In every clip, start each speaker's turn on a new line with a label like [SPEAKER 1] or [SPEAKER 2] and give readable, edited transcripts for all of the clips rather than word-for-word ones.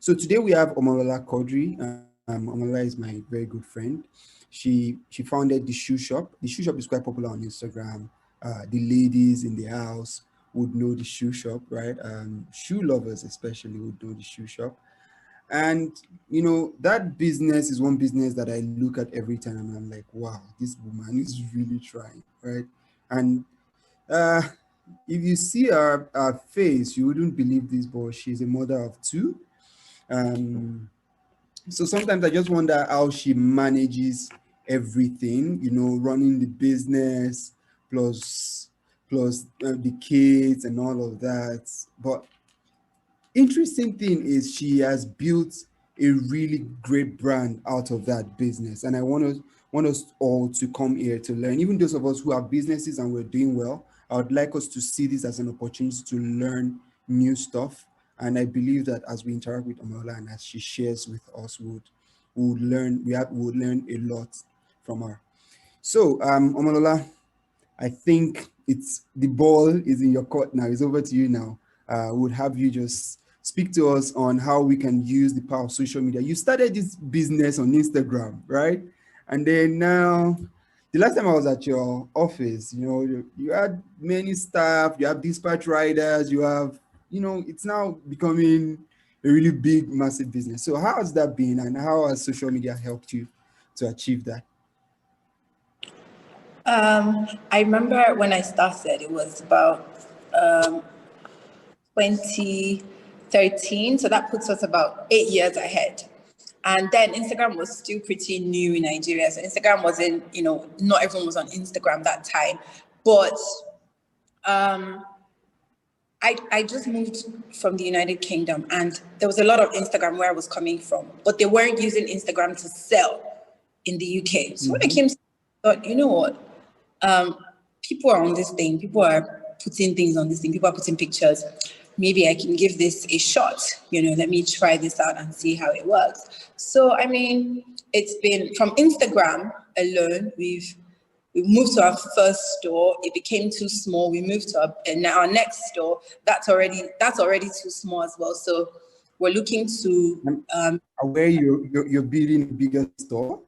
[SPEAKER 1] So today we have Omolola Quadri. Omolola is my very good friend. She founded the shoe shop. The shoe shop is quite popular on Instagram. The ladies in the house would know the shoe shop, right? Shoe lovers especially would know the shoe shop. And that business is one business that I look at every time and I'm like, wow, this woman is really trying, right? And uh, if you see her face, you wouldn't believe this, but she's a mother of two. Um, so sometimes I just wonder how she manages everything, running the business plus the kids and all of that. But interesting thing is she has built a really great brand out of that business, and I want us all to come here to learn. Even those of us who have businesses and we're doing well, I would like us to see this as an opportunity to learn new stuff. And I believe that as we interact with Omola and as she shares with us, we would learn a lot from her. So Omolola, I think it's the ball is in your court now. It's over to you now. Would have you just speak to us on how we can use the power of social media. You started this business on Instagram, right? And then now, the last time I was at your office, you had many staff, you have dispatch riders, it's now becoming a really big, massive business. So how has that been, and how has social media helped you to achieve that?
[SPEAKER 2] I remember when I started, it was about 2013, so that puts us about 8 years ahead. And then Instagram was still pretty new in Nigeria. So Instagram wasn't, not everyone was on Instagram that time. But I just moved from the United Kingdom, and there was a lot of Instagram where I was coming from, but they weren't using Instagram to sell in the UK. So when I came, I thought, you know what? People are on this thing. People are putting things on this thing. People are putting pictures. Maybe I can give this a shot. Let me try this out and see how it works. So, it's been from Instagram alone. We moved to our first store. It became too small. We moved to our next store. That's already too small as well. So we're looking to
[SPEAKER 1] where you're building a bigger store.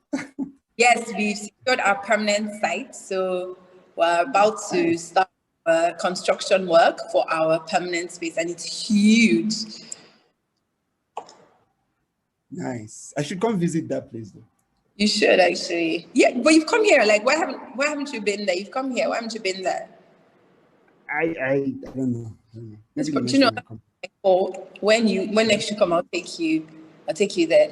[SPEAKER 2] Yes, we've secured our permanent site. So we're about to start construction work for our permanent space, and it's huge.
[SPEAKER 1] Nice. I should come visit that place though.
[SPEAKER 2] You should actually. Yeah, but you've come here. Like, why haven't you been there? You've come here. Why haven't you been there?
[SPEAKER 1] I don't know.
[SPEAKER 2] When next you come, I'll take you there.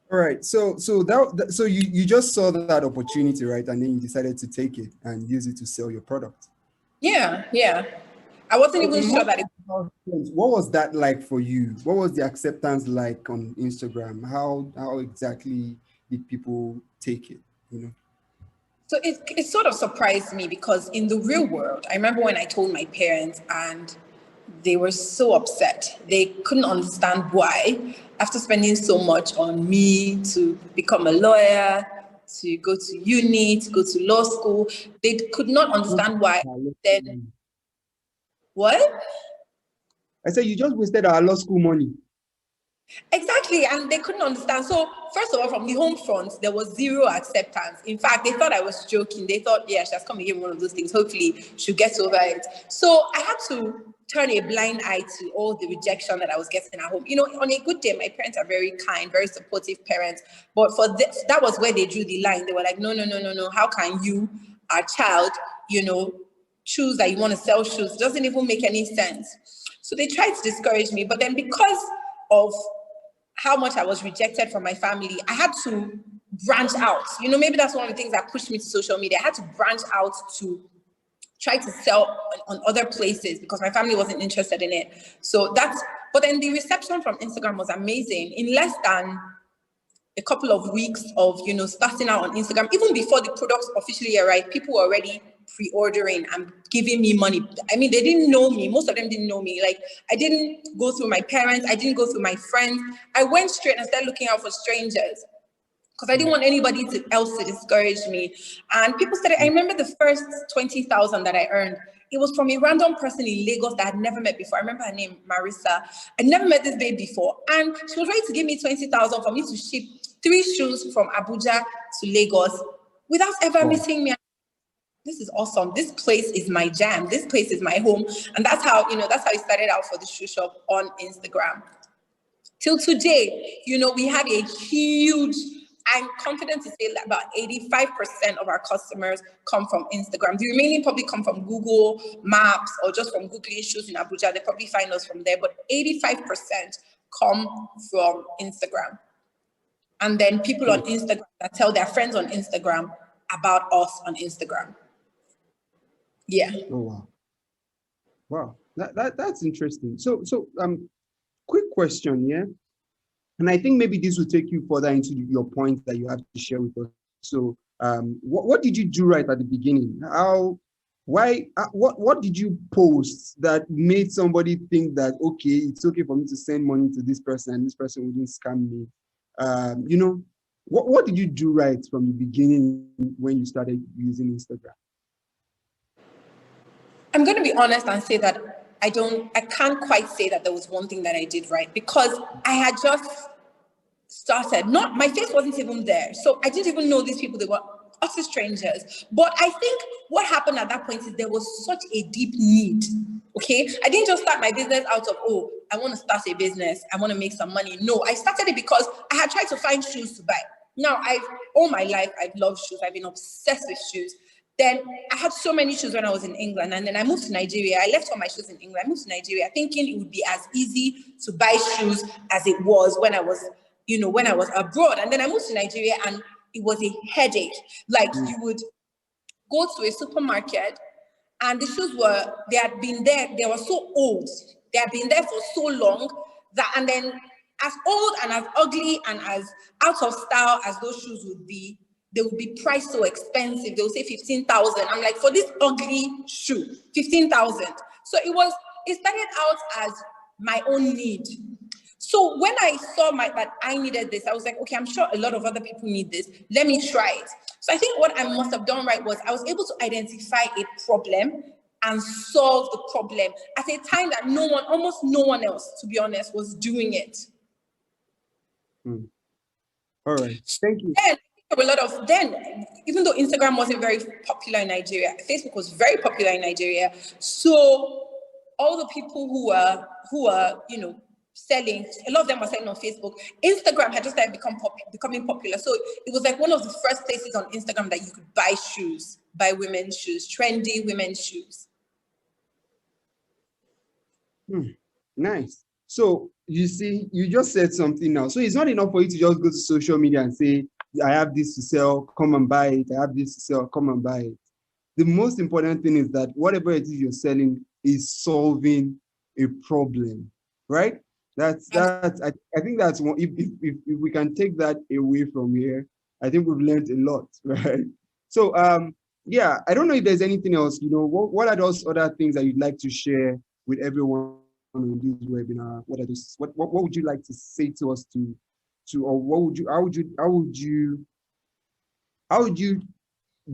[SPEAKER 1] All right. So you just saw that opportunity, right? And then you decided to take it and use it to sell your product.
[SPEAKER 2] Yeah. I wasn't even sure that it.
[SPEAKER 1] What was that like for you? What was the acceptance like on Instagram? How exactly did people take it?
[SPEAKER 2] So it sort of surprised me, because in the real world, I remember when I told my parents, and they were so upset. They couldn't understand why, after spending so much on me to become a lawyer, to go to uni, to go to law school, they could not understand why. Then, what?
[SPEAKER 1] I said, you just wasted our law school money.
[SPEAKER 2] Exactly, and they couldn't understand. So first of all, from the home front, there was zero acceptance. In fact, they thought I was joking. They thought, yeah, she has come and given one of those things. Hopefully she'll get over it. So I had to turn a blind eye to all the rejection that I was getting at home. On a good day, my parents are very kind, very supportive parents. But for this, that was where they drew the line. They were like, no. How can you, our child, choose that you want to sell shoes? It doesn't even make any sense. So they tried to discourage me. But then, because of how much I was rejected from my family, I had to branch out. Maybe that's one of the things that pushed me to social media. I had to branch out to try to sell on other places, because my family wasn't interested in it. But then the reception from Instagram was amazing. In less than a couple of weeks of, starting out on Instagram, even before the products officially arrived, people were already pre-ordering and giving me money. They didn't know me. Most of them didn't know me. Like, I didn't go through my parents. I didn't go through my friends. I went straight and started looking out for strangers, because I didn't want anybody else to discourage me. And people started, I remember the first 20,000 that I earned, It was from a random person in Lagos that I'd never met before. I remember her name, Marissa. I'd never met this babe before. And she was ready to give me 20,000 for me to ship 3 shoes from Abuja to Lagos without ever meeting me. This is awesome. This place is my jam. This place is my home. And that's how, that's how it started out for the shoe shop on Instagram. Till today, we have a huge, I'm confident to say that about 85% of our customers come from Instagram. The remaining probably come from Google Maps or just from Googling shoes in Abuja. They probably find us from there, but 85% come from Instagram. And then people on Instagram that tell their friends on Instagram about us on Instagram. Yeah.
[SPEAKER 1] Oh, wow. Wow. That's interesting. So quick question, yeah? And I think maybe this will take you further into your point that you have to share with us. So what did you do right at the beginning? What did you post that made somebody think that, okay, it's okay for me to send money to this person and this person wouldn't scam me? What did you do right from the beginning when you started using Instagram?
[SPEAKER 2] I'm going to be honest and say that I can't quite say that there was one thing that I did right, because I had just started. My face wasn't even there. So I didn't even know these people. They were utter strangers. But I think what happened at that point is there was such a deep need. Okay. I didn't just start my business out of, I want to start a business. I want to make some money. No, I started it because I had tried to find shoes to buy. Now, all my life, I've loved shoes. I've been obsessed with shoes. Then I had so many shoes when I was in England, and then I moved to Nigeria. I left all my shoes in England. I moved to Nigeria thinking it would be as easy to buy shoes as it was when I was abroad. And then I moved to Nigeria, and it was a headache. Like you would go to a supermarket, and the shoes they had been there. They were so old. They had been there for so long and then as old and as ugly and as out of style as those shoes would be, they would be priced so expensive. They would say 15,000. I'm like, for this ugly shoe, 15,000. So it started out as my own need. So when I saw that I needed this, I was like, okay, I'm sure a lot of other people need this. Let me try it. So I think what I must have done right was I was able to identify a problem and solve the problem at a time that almost no one else, to be honest, was doing it.
[SPEAKER 1] All right, thank you.
[SPEAKER 2] Even though Instagram wasn't very popular in Nigeria, Facebook was very popular in Nigeria. So all the people who were selling, a lot of them were selling on Facebook. Instagram had just becoming popular. So it was like one of the first places on Instagram that you could buy women's shoes, trendy women's shoes.
[SPEAKER 1] Nice. So you see, you just said something now. So it's not enough for you to just go to social media and say, I have this to sell, come and buy it. I have this to sell, come and buy it. The most important thing is that whatever it is you're selling is solving a problem, right? I think that's one. If we can take that away from here, I think we've learned a lot, right? So yeah, I don't know if there's anything else. What are those other things that you'd like to share with everyone on this webinar? What would you like to say to us or how would you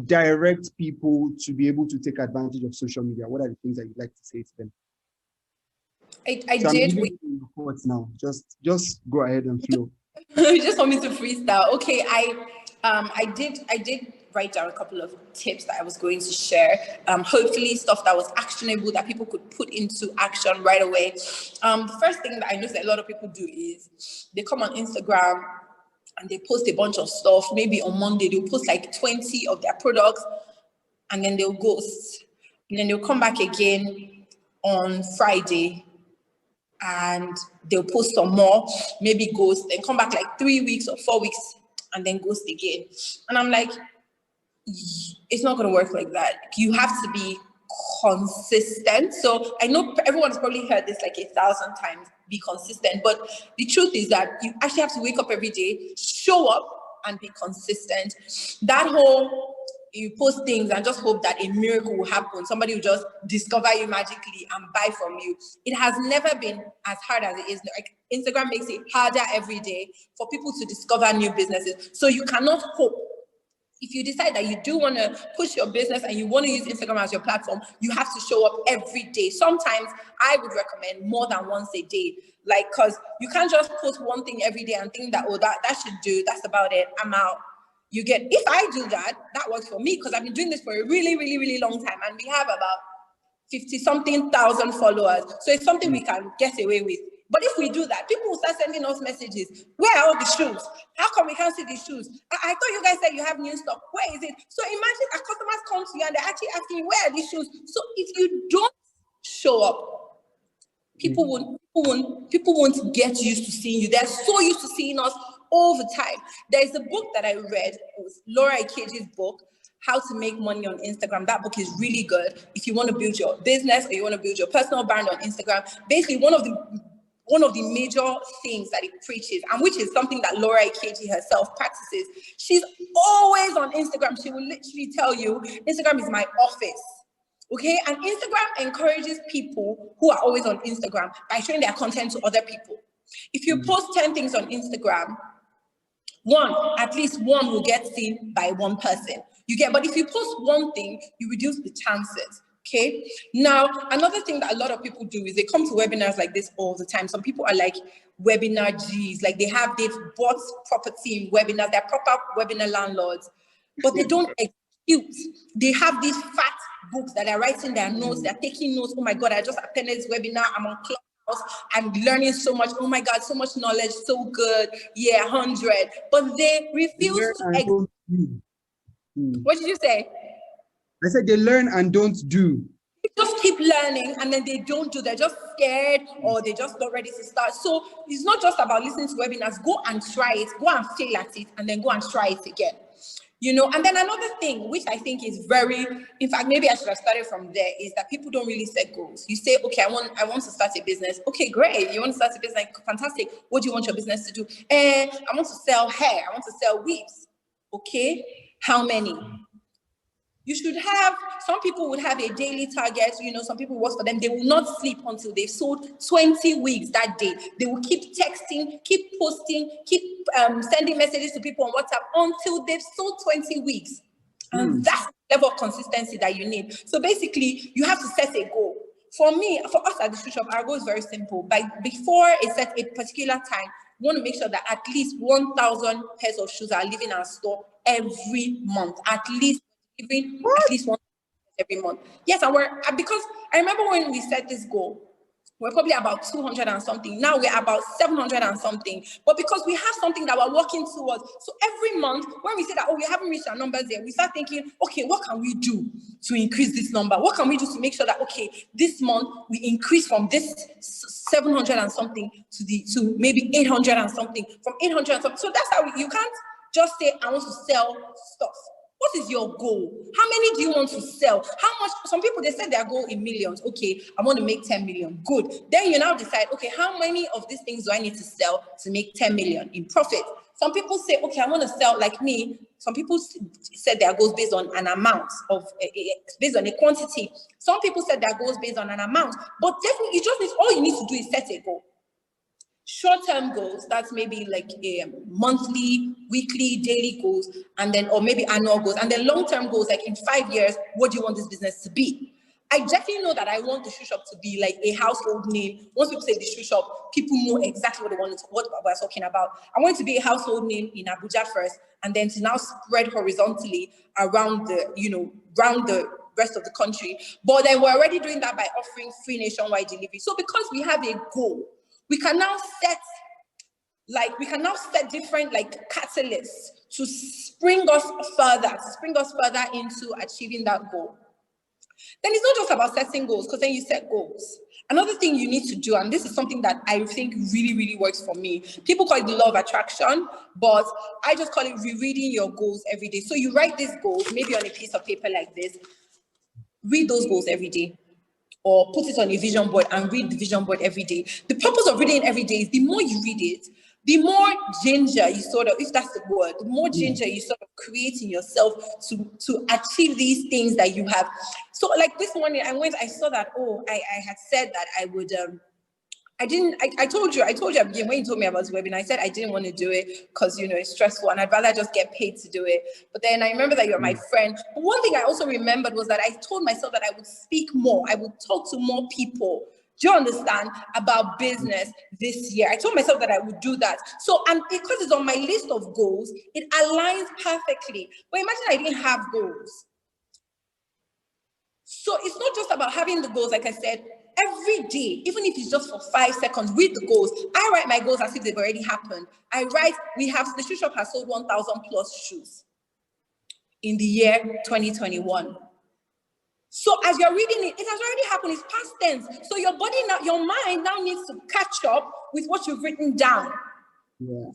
[SPEAKER 1] direct people to be able to take advantage of social media? What are the things that you'd like to say to them?
[SPEAKER 2] I did.
[SPEAKER 1] Now, just go ahead and flow.
[SPEAKER 2] You just want me to freestyle? Okay, I did write down a couple of tips that I was going to share. Hopefully stuff that was actionable that people could put into action right away. The first thing that I noticed that a lot of people do is they come on Instagram and they post a bunch of stuff. Maybe on Monday they'll post like 20 of their products, and then they'll ghost. And then they'll come back again on Friday and they'll post some more, maybe ghost, then come back like 3 weeks or 4 weeks and then ghost again. And I'm like, it's not going to work like that. You have to be consistent. So I know everyone's probably heard this like 1,000 times, be consistent. But the truth is that you actually have to wake up every day, show up and be consistent. That whole, you post things and just hope that a miracle will happen. Somebody will just discover you magically and buy from you. It has never been as hard as it is. Like Instagram makes it harder every day for people to discover new businesses. So you cannot hope if you decide that you do want to push your business and you want to use Instagram as your platform, you have to show up every day. Sometimes I would recommend more than once a day, like, because you can't just post one thing every day and think that, oh, that should do, that's about it, I'm out. You get, if I do that, that works for me because I've been doing this for a really, really, really long time, and we have about 50-something thousand followers. So it's something we can get away with. But if we do that, people will start sending us messages. Where are all the shoes? How come we can't see the shoes? I thought you guys said you have new stock. Where is it? So imagine our customers come to you and they're actually asking you, where are these shoes? So if you don't show up, people won't get used to seeing you. They're so used to seeing us all the time. There's a book that I read. It was Laura Ikeji's book, How to Make Money on Instagram. That book is really good if you want to build your business or you want to build your personal brand on Instagram. Basically, one of the major things that it preaches, and which is something that Laura Ikeji herself practices, she's always on Instagram. She will literally tell you, Instagram is my office. Okay, and Instagram encourages people who are always on Instagram by showing their content to other people. If you post 10 things on Instagram, at least one will get seen by one person. But if you post one thing, you reduce the chances. Okay. Now, another thing that a lot of people do is they come to webinars like this all the time. Some people are like webinar G's, like they've bought property in webinars, they're proper webinar landlords, but they don't execute. They have these fat books that are writing their notes, they're taking notes. Oh my God, I just attended this webinar, I'm on Clubhouse, I'm learning so much. Oh my God, so much knowledge, so good. Yeah, 100. But they refuse to execute. What did you say?
[SPEAKER 1] I said they learn and don't do.
[SPEAKER 2] They just keep learning and then they don't do. They're just scared or they're just not ready to start. So it's not just about listening to webinars. Go and try it. Go and fail at it and then go and try it again. And then another thing, which I think is in fact, maybe I should have started from there, is that people don't really set goals. You say, okay, I want to start a business. Okay, great. You want to start a business? Fantastic. What do you want your business to do? I want to sell hair. I want to sell weaves. Okay. How many? You should have, some people would have a daily target, some people work for them. They will not sleep until they've sold 20 wigs that day. They will keep texting, keep posting, keep sending messages to people on WhatsApp until they've sold 20 wigs. And that's the level of consistency that you need. So basically, you have to set a goal. For us at the shoe shop, our goal is very simple. Before a particular time, we want to make sure that at least 1,000 pairs of shoes are leaving our store every month. At least one every month. Yes, and because I remember when we set this goal, we're probably about 200 and something. Now we're about 700 and something. But because we have something that we're working towards, so every month when we say that, we haven't reached our numbers yet, we start thinking, okay, what can we do to increase this number? What can we do to make sure that, okay, this month we increase from this 700 and something to maybe 800 and something, from 800 and something. So that's how you can't just say, I want to sell stuff. What is your goal? How many do you want to sell? How much? Some people, they set their goal in millions. Okay, I want to make 10 million. Good. Then you now decide, okay, how many of these things do I need to sell to make 10 million in profit? Some people say, okay, I want to sell, like me. Some people set their goals based on an amount based on a quantity. Some people set their goals based on an amount. But definitely, all you need to do is set a goal. Short-term goals, that's maybe like a monthly, weekly, daily goals, and then, or maybe annual goals. And then long-term goals, like in 5 years, what do you want this business to be? I definitely know that I want the shoe shop to be like a household name. Once people say the shoe shop, people know exactly what we're talking about. I want it to be a household name in Abuja first, and then to now spread horizontally around the rest of the country. But then we're already doing that by offering free nationwide delivery. So because we have a goal, we can now set different catalysts to spring us further into achieving that goal. Then it's not just about setting goals, because then you set goals. Another thing you need to do, and this is something that I think really, really works for me. People call it the law of attraction, but I just call it rereading your goals every day. So you write these goals, maybe on a piece of paper like this, read those goals every day. Or put it on a vision board and read the vision board every day. The purpose of reading every day is the more you read it, the more ginger you if that's the word, the more ginger you create in yourself to achieve these things that you have. So like this morning, I saw that, I had said that I told you again when you told me about the webinar, I said I didn't want to do it because, it's stressful and I'd rather just get paid to do it. But then I remember that you're my friend. But one thing I also remembered was that I told myself that I would speak more. I would talk to more people. Do you understand? About business this year. I told myself that I would do that. So, and because it's on my list of goals, it aligns perfectly. But imagine I didn't have goals. So it's not just about having the goals, like I said, every day, even if it's just for 5 seconds, read the goals. I write my goals as if they've already happened. The shoe shop has sold 1,000 plus shoes in the year 2021. So as you're reading it, it has already happened, it's past tense. So your mind now needs to catch up with what you've written down.
[SPEAKER 1] Yeah.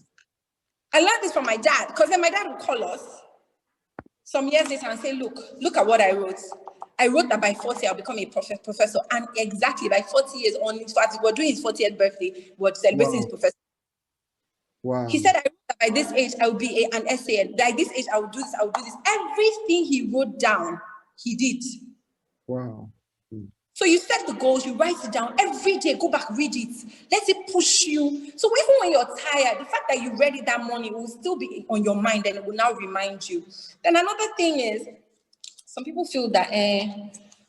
[SPEAKER 2] I learned this from my dad, because then my dad would call us some years later and say, look at what I wrote. I wrote that by 40, I'll become a professor. And exactly by 40 years on, in fact, we're doing his 40th birthday, we're celebrating his professor.
[SPEAKER 1] Wow.
[SPEAKER 2] He said, I wrote that by this age, I will be an essay. By this age, I will do this, I will do this. Everything he wrote down, he did.
[SPEAKER 1] Wow.
[SPEAKER 2] So you set the goals, you write it down every day, go back, read it. Let it push you. So even when you're tired, the fact that you read it that morning will still be on your mind and it will now remind you. Then another thing is, some people feel that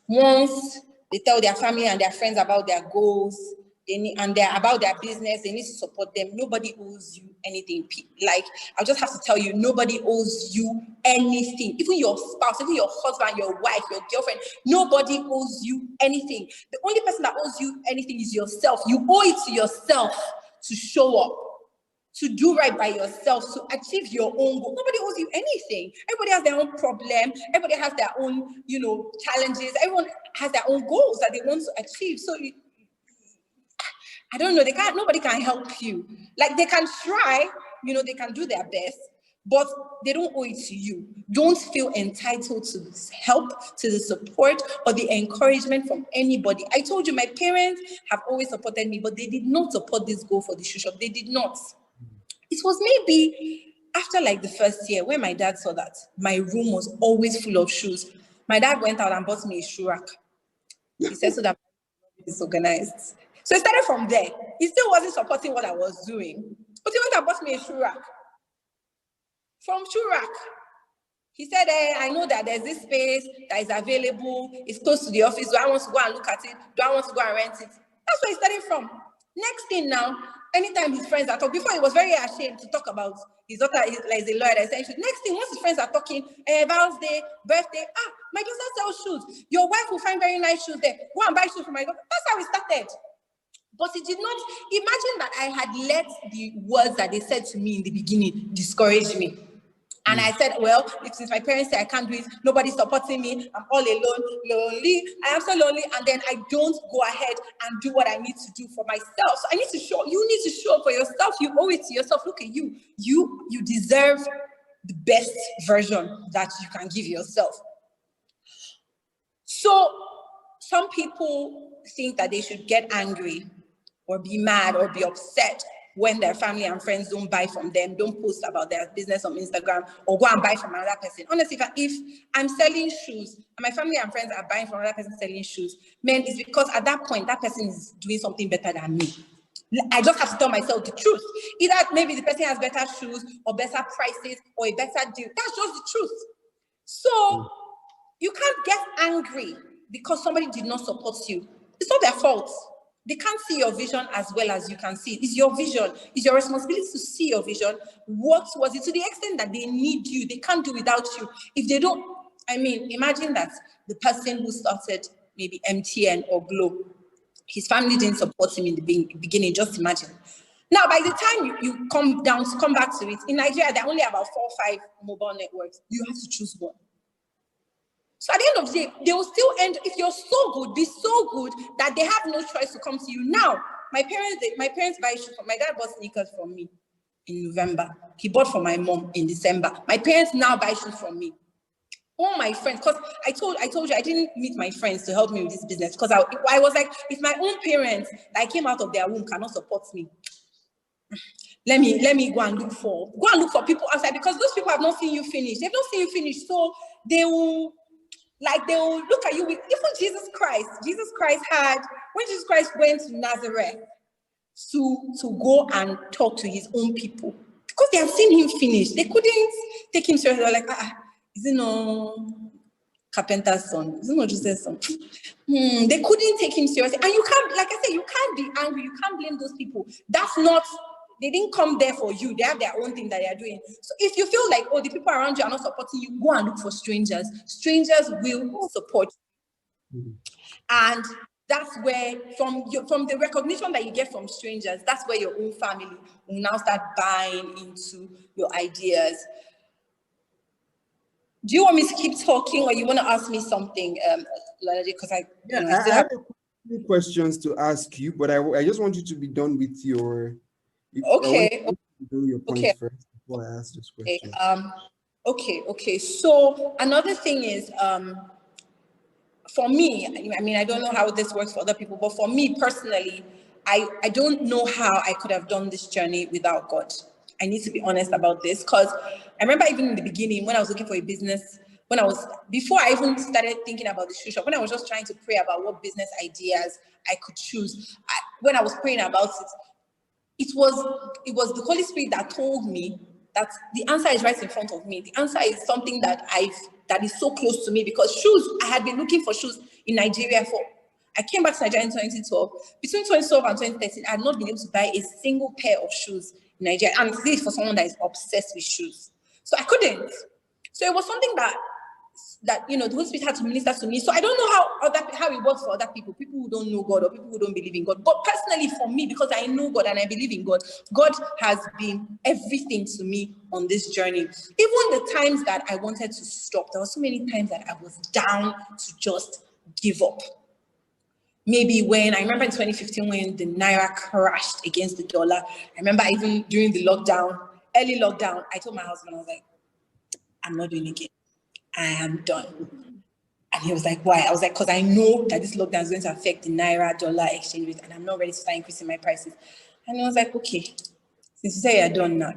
[SPEAKER 2] once they tell their family and their friends about their goals, and they're about their business, they need to support them. Nobody owes you anything. Like, I'll just have to tell you, nobody owes you anything. Even your spouse, even your husband, your wife, your girlfriend, nobody owes you anything. The only person that owes you anything is yourself. You owe it to yourself to show up, to do right by yourself, to achieve your own goal. Nobody owes you anything. Everybody has their own problem. Everybody has their own, challenges. Everyone has their own goals that they want to achieve. So I don't know, nobody can help you. Like, they can try, they can do their best, but they don't owe it to you. Don't feel entitled to this help, to the support, or the encouragement from anybody. I told you, my parents have always supported me, but they did not support this goal for the shoe shop. They did not. It was maybe after like the first year when my dad saw that my room was always full of shoes. My dad went out and bought me a shoe rack. He said so that it's organized. So it started from there. He still wasn't supporting what I was doing. But he went and bought me a shoe rack. From shoe rack. He said, I know that there's this space that is available. It's close to the office. Do I want to go and look at it? Do I want to go and rent it? That's where he started from. Next thing now, anytime his friends are talking, before he was very ashamed to talk about his daughter is like a lawyer. Essentially, next thing, once his friends are talking, birthday, my daughter sells shoes. Your wife will find very nice shoes there. Go and buy shoes for my daughter. That's how it started. But it did not, imagine that I had let the words that they said to me in the beginning discourage me. And I said, well, since my parents say I can't do it, nobody's supporting me, I'm all alone, lonely, I am so lonely, and then I don't go ahead and do what I need to do for myself. So you need to show up for yourself. You owe it to yourself. Look at you. You deserve the best version that you can give yourself. So some people think that they should get angry or be mad or be upset when their family and friends don't buy from them, don't post about their business on Instagram, or go and buy from another person. Honestly, if I'm selling shoes and my family and friends are buying from another person selling shoes, man, it's because at that point, that person is doing something better than me. I just have to tell myself the truth. Either maybe the person has better shoes or better prices or a better deal. That's just the truth. So you can't get angry because somebody did not support you. It's not their fault. They can't see your vision as well as you can see it. It's your vision. It's your responsibility to see your vision, work towards it to the extent that they need you. They can't do without you. If they don't, imagine that the person who started maybe MTN or Glow, his family didn't support him in the beginning. Just imagine. Now, by the time you come back to it, in Nigeria, there are only about 4 or 5 mobile networks. You have to choose one. So at the end of the day, they will still end, if you're so good, be so good that they have no choice to come to you. Now, my parents buy shoes. My dad bought sneakers from me in November. He bought for my mom in December. My parents now buy shoes from me. All my friends, because I told you I didn't meet my friends to help me with this business because I was like, if my own parents that I came out of their womb cannot support me, let me go and look for people outside, because those people have not seen you finish. They've not seen you finish, so they will look at you with, even Jesus Christ had, when Jesus Christ went to Nazareth, to go and talk to his own people because they have seen him finish. They couldn't take him seriously. They're like, is it no carpenter's son? Is it not Joseph's son? They couldn't take him seriously. And you can't, like I said, you can't be angry. You can't blame those people. That's not, they didn't come there for you. They have their own thing that they are doing. So if you feel like, oh, the people around you are not supporting you, go and look for strangers. Strangers will support you. And that's where, from the recognition that you get from strangers, that's where your own family will now start buying into your ideas. Do you want me to keep talking, or you want to ask me something, Lola? Because I
[SPEAKER 1] have a few questions to ask you, but I just want you to be done with your points first before I ask this question.
[SPEAKER 2] Okay. So another thing is, for me, I mean, I don't know how this works for other people, but for me personally, I don't know how I could have done this journey without God. I need to be honest about this, because I remember even in the beginning when I was looking for a business, before I even started thinking about the shoe shop, when I was just trying to pray about what business ideas I could choose, when I was praying about it, it was the Holy Spirit that told me that the answer is right in front of me. The answer is something that is so close to me, because shoes, I had been looking for shoes in Nigeria I came back to Nigeria in 2012. Between 2012 and 2013, I had not been able to buy a single pair of shoes in Nigeria. And this is for someone that is obsessed with shoes. So I couldn't. So it was something that the Holy Spirit had to minister to me. So I don't know how it works for other people who don't know God or people who don't believe in God. But personally for me, because I know God and I believe in God, God has been everything to me on this journey. Even the times that I wanted to stop, there were so many times that I was down to just give up. Maybe I remember in 2015 when the Naira crashed against the dollar. I remember even during the early lockdown, I told my husband, I was like, I'm not doing it again. I am done. And he was like, why? I was like, because I know that this lockdown is going to affect the Naira dollar exchange rate and I'm not ready to start increasing my prices. And he was like, okay, since you say you're done now,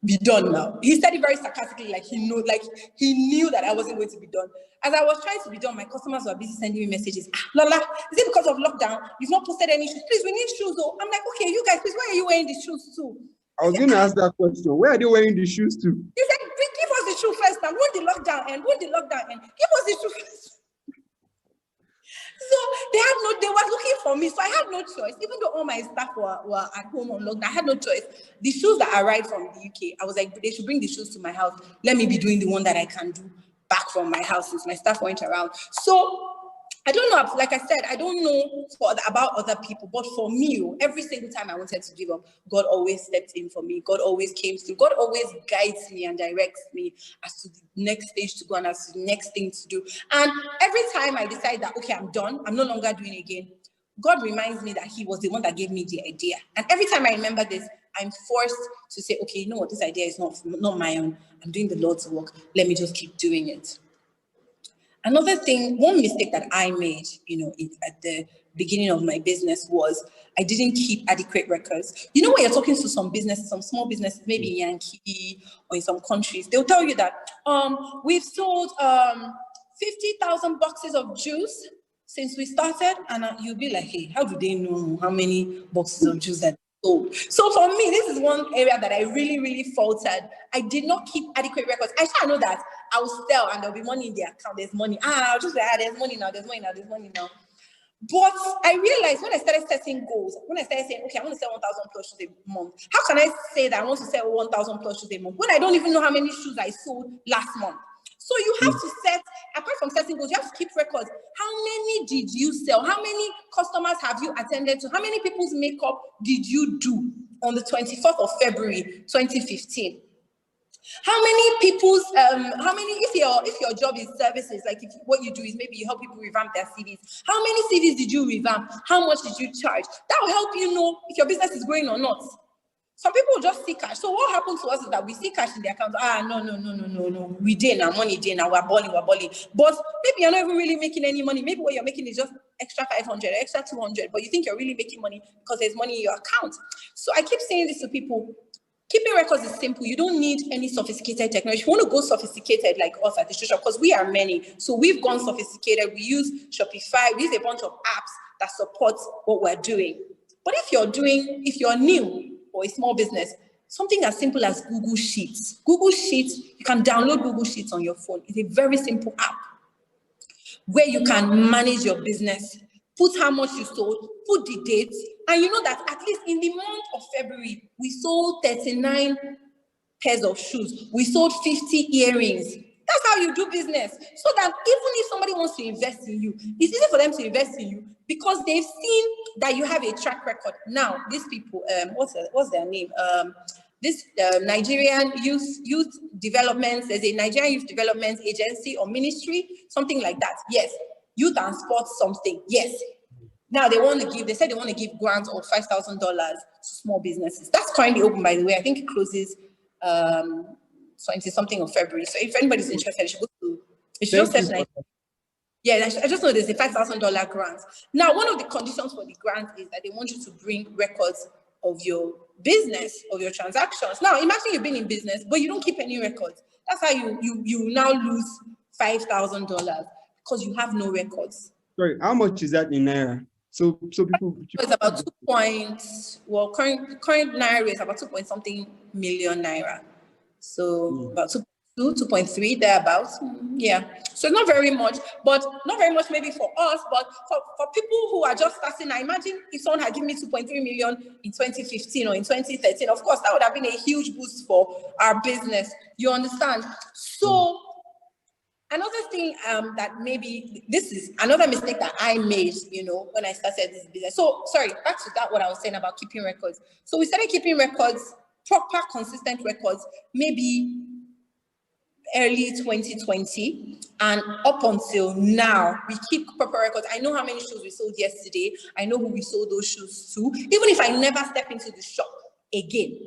[SPEAKER 2] be done now. He said it very sarcastically, like he knew that I wasn't going to be done. As I was trying to be done, my customers were busy sending me messages. Lola, is it because of lockdown? You've not posted any shoes? Please, we need shoes. Oh, I'm like, okay, you guys, please, where are you wearing these shoes to?
[SPEAKER 1] I was going to ask that question. Where are they wearing the shoes to?
[SPEAKER 2] He said, give us the shoe first now. Won't the lockdown end? Give us the shoe first. So they were looking for me. So I had no choice. Even though all my staff were at home on lockdown, I had no choice. The shoes that arrived from the UK, I was like, they should bring the shoes to my house. Let me be doing the one that I can do back from my house since my staff went around. So I don't know, like I said, I don't know about other people, but for me, every single time I wanted to give up, God always stepped in for me. God always came through. God always guides me and directs me as to the next stage to go and as to the next thing to do. And every time I decide that, okay, I'm done, I'm no longer doing it again, God reminds me that he was the one that gave me the idea. And every time I remember this, I'm forced to say, okay, you know what, this idea is not my own. I'm doing the Lord's work. Let me just keep doing it. Another thing, one mistake that I made, at the beginning of my business was I didn't keep adequate records. You know, when you're talking to some businesses, some small businesses, maybe in Yankee or in some countries, they'll tell you that we've sold 50,000 boxes of juice since we started, and you'll be like, hey, how do they know how many boxes of juice that sold? So for me, this is one area that I really, really faltered. I did not keep adequate records. I shall know that I will sell and there'll be money in the account. There's money. I'll just say, there's money now, there's money now, there's money now. But I realized when I started setting goals, when I started saying, okay, I want to sell 1,000 plus shoes a month. How can I say that I want to sell 1,000 plus shoes a month when I don't even know how many shoes I sold last month? So you have to set, apart from setting goals, you have to keep records. How many did you sell? How many customers have you attended to? How many people's makeup did you do on the 24th of February, 2015? How many people's, if your job is services, like if what you do is maybe you help people revamp their CVs, how many CVs did you revamp? How much did you charge? That will help you know if your business is growing or not. Some people will just see cash. So what happens to us is that we see cash in the account. No. We did now, money did now, we're balling. But maybe you're not even really making any money. Maybe what you're making is just extra 500, extra 200, but you think you're really making money because there's money in your account. So I keep saying this to people. Keeping records is simple. You don't need any sophisticated technology. If you want to go sophisticated like us at the social, because we are many. So we've gone sophisticated. We use Shopify. We use a bunch of apps that support what we're doing. But if you're new or a small business, something as simple as Google Sheets. Google Sheets, you can download Google Sheets on your phone. It's a very simple app where you can manage your business, put how much you sold, put the dates, and you know that at least in the month of February, we sold 39 pairs of shoes. We sold 50 earrings. That's how you do business. So that even if somebody wants to invest in you, it's easy for them to invest in you because they've seen that you have a track record. Now, these people, what's their name? This Nigerian youth development, there's a Nigerian youth development agency or ministry, something like that. Yes. Youth and sports something. Yes. Now they said they want to give grants of $5,000 to small businesses. That's currently open, by the way. I think it closes 20 something of February. So if anybody's interested, you should just search. Yeah, I just know there's a $5,000 grant. Now, one of the conditions for the grant is that they want you to bring records of your business, of your transactions. Now, imagine you've been in business, but you don't keep any records. That's how you now lose $5,000 because you have no records.
[SPEAKER 1] Sorry, how much is that in Naira? So people.
[SPEAKER 2] It's about current Naira is about 2 point something million Naira. So about 2.3 thereabouts. Yeah. So not very much, but not very much maybe for us, but for people who are just starting. Now imagine if someone had given me 2.3 million in 2015 or in 2013. Of course, that would have been a huge boost for our business. You understand? So another thing that maybe this is another mistake that I made, when I started this business. So sorry, back to that, what I was saying about keeping records. So we started keeping records, proper, consistent records, maybe early 2020, and up until now, we keep proper records. I know how many shoes we sold yesterday. I know who we sold those shoes to. Even if I never step into the shop again,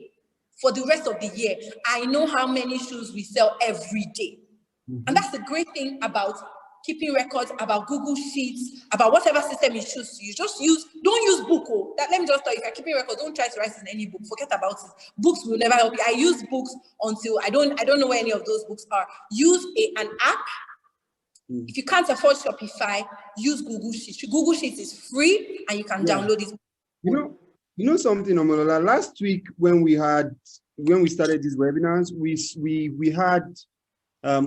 [SPEAKER 2] for the rest of the year, I know how many shoes we sell every day. And that's the great thing about keeping records, about Google Sheets, about whatever system you choose to use. Don't use book. Let me just tell you, if you're keeping records, don't try to write in any book. Forget about it. Books will never help you. I use books until I don't know where any of those books are. Use an app. If you can't afford Shopify, use Google Sheets. Google Sheets is free and you can download it.
[SPEAKER 1] You know something, Lola. Last week when we started these webinars, we had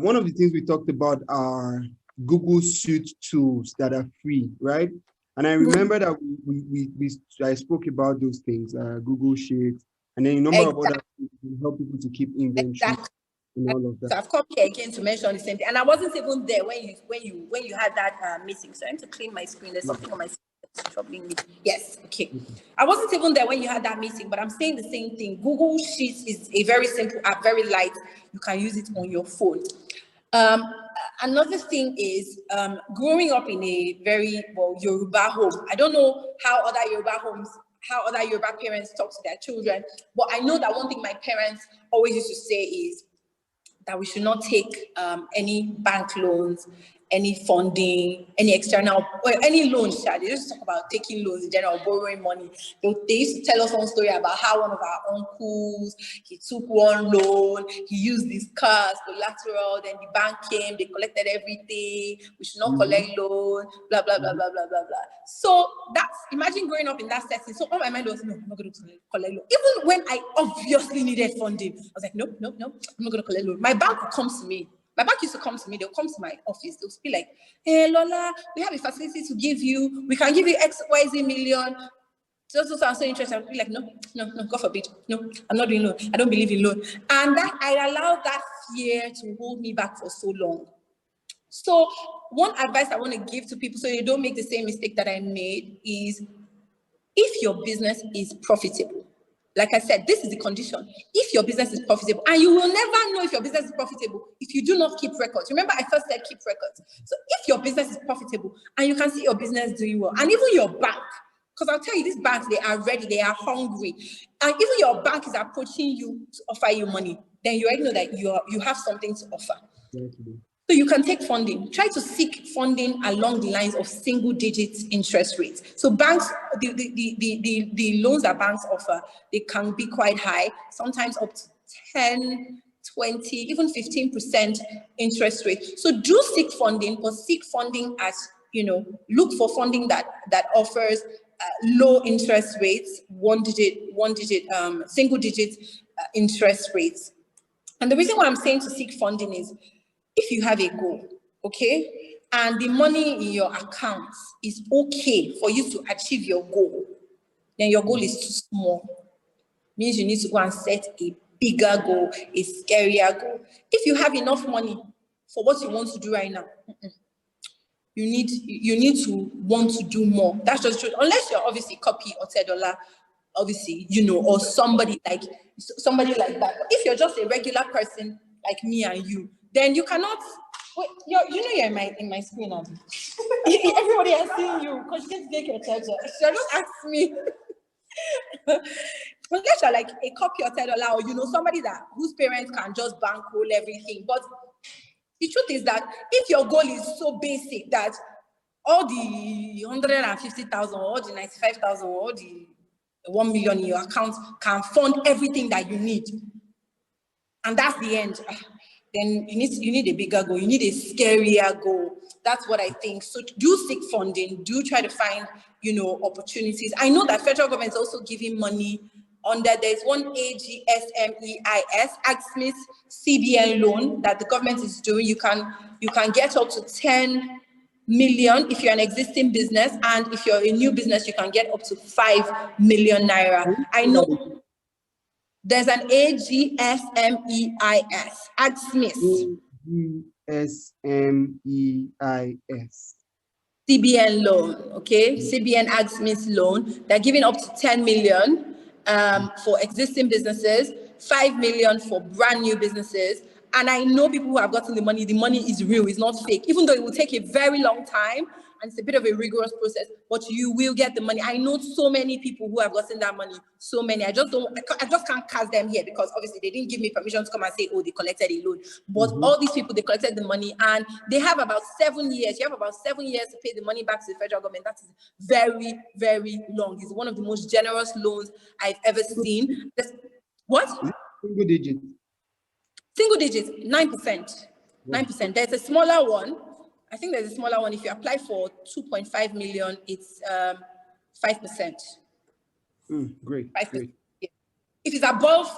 [SPEAKER 1] one of the things we talked about are Google Suite tools that are free, right? And I remember that I spoke about those things, Google Sheets, and then a number of other things to help people to keep inventory and all of that.
[SPEAKER 2] So I've come here again to mention the same thing, and I wasn't even there when you had that meeting. So I need to clean my screen. There's something on my screen that's troubling me. Yes, okay. I wasn't even there when you had that meeting, but I'm saying the same thing. Google Sheets is a very simple app, very light. You can use it on your phone. Another thing is growing up in a very Yoruba home. I don't know how other Yoruba parents talk to their children, but I know that one thing my parents always used to say is that we should not take any bank loans, any funding, any external, or any loans. They just talk about taking loans in general, borrowing money. They used to tell us one story about how one of our uncles, he took one loan, he used his cars, collateral, then the bank came, they collected everything, we should not collect loan, blah, blah, blah, blah, blah, blah, blah. So imagine growing up in that setting. So all my mind was, no, I'm not going to collect loan. Even when I obviously needed funding, I was like, no, I'm not going to collect loan. My bank would come to me. My bank used to come to me. They'll come to my office. They'll be like, hey, Lola, we have a facility to give you. We can give you X, Y, Z million. So I'm so interested. I'll be like, no, God forbid. No, I'm not doing loan. I don't believe in loan. And that I allowed that fear to hold me back for so long. So one advice I want to give to people so you don't make the same mistake that I made is if your business is profitable, like I said, this is the condition. If your business is profitable, and you will never know if your business is profitable if you do not keep records. Remember, I first said keep records. So if your business is profitable and you can see your business doing well, and even your bank, because I'll tell you, these banks, they are ready, they are hungry. And even your bank is approaching you to offer you money, then you already know that you have something to offer.
[SPEAKER 1] Exactly.
[SPEAKER 2] So you can take funding. Try to seek funding along the lines of single-digit interest rates. So banks, the loans that banks offer, they can be quite high, sometimes up to 10, 20, even 15% interest rate. So do seek funding, but seek funding as, look for funding that offers low interest rates, single digit interest rates. And the reason why I'm saying to seek funding is if you have a goal, okay, and the money in your accounts is okay for you to achieve your goal, then your goal is too small. Means you need to go and set a bigger goal, a scarier goal. If you have enough money for what you want to do right now, you need to want to do more. That's just true. Unless you're obviously copy Otedola, obviously, or somebody like that. But if you're just a regular person like me and you, then you cannot. Wait, you're in my screen now. Everybody has seen you because you didn't take your charger. So just ask me. Unless you're like a copy Otedola, or somebody whose parents can just bankroll everything. But the truth is that if your goal is so basic that all the 150,000, all the 95,000, all the 1 million in your account can fund everything that you need, and that's the end, then you need a bigger goal. You need a scarier goal. That's what I think. So do seek funding. Do try to find, opportunities. I know that federal government is also giving money there's one AGSMEIS, AgSmith CBN loan that the government is doing. You can get up to 10 million if you're an existing business, and if you're a new business, you can get up to 5 million naira. I know there's an AGSMEIS, AgSmith.
[SPEAKER 1] AGSMEIS.
[SPEAKER 2] CBN loan, okay? CBN AgSmith loan. They're giving up to 10 million for existing businesses, 5 million for brand new businesses. And I know people who have gotten the money is real, it's not fake, even though it will take a very long time and it's a bit of a rigorous process, but you will get the money. I know so many people who have gotten that money, so many. I just can't cast them here because obviously they didn't give me permission to come and say, oh, they collected a loan. But all these people, they collected the money and they have about 7 years. You have about 7 years to pay the money back to the federal government. That is very, very long. It's one of the most generous loans I've ever seen. What?
[SPEAKER 1] Single digit.
[SPEAKER 2] Single digits, 9%. 9%. There's a smaller one. I think there's a smaller one. If you apply for 2.5 million, it's 5%.
[SPEAKER 1] Great.
[SPEAKER 2] 5%. Great. Yeah. If it's above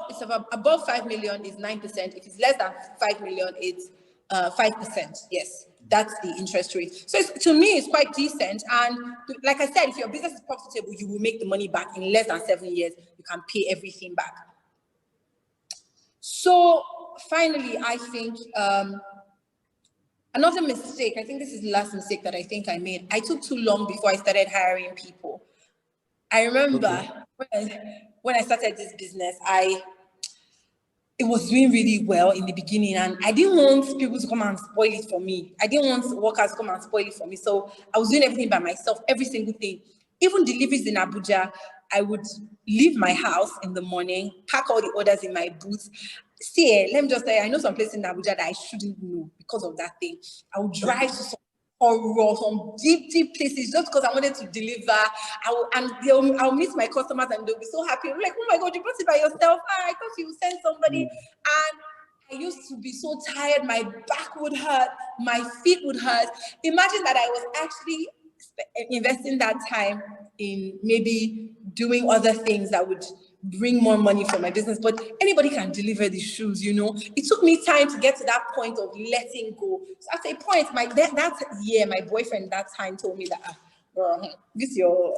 [SPEAKER 2] 5 million, it's 9%. If it's less than 5 million, it's 5%. Yes, that's the interest rate. So to me, it's quite decent. And like I said, if your business is profitable, you will make the money back in less than 7 years. You can pay everything back. So finally, I think another mistake, I think this is the last mistake that I think I made. I took too long before I started hiring people. I remember when I started this business, it was doing really well in the beginning, and I didn't want people to come and spoil it for me. I didn't want workers to come and spoil it for me. So I was doing everything by myself, every single thing. Even deliveries in Abuja, I would leave my house in the morning, pack all the orders in my boots. See, let me just say, I know some places in Abuja that I shouldn't know because of that thing. I would drive to some deep places just because I wanted to deliver. I'll meet my customers and they'll be so happy. I'm like, oh my God, you brought it by yourself? I thought you would send somebody. And I used to be so tired. My back would hurt. My feet would hurt. Imagine that I was actually investing that time in maybe doing other things that would bring more money for my business, but anybody can deliver the shoes, It took me time to get to that point of letting go. So at a point, that year, my boyfriend that time told me that, this your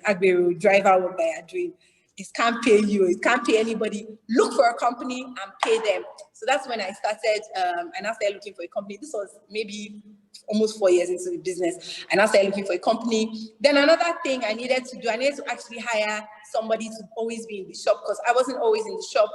[SPEAKER 2] Agbero driver work that you're doing, it can't pay you, it can't pay anybody. Look for a company and pay them. So that's when I started, and I started looking for a company. This was maybe almost 4 years into the business, and I started looking for a company. Then another thing I needed to actually hire somebody to always be in the shop, because I wasn't always in the shop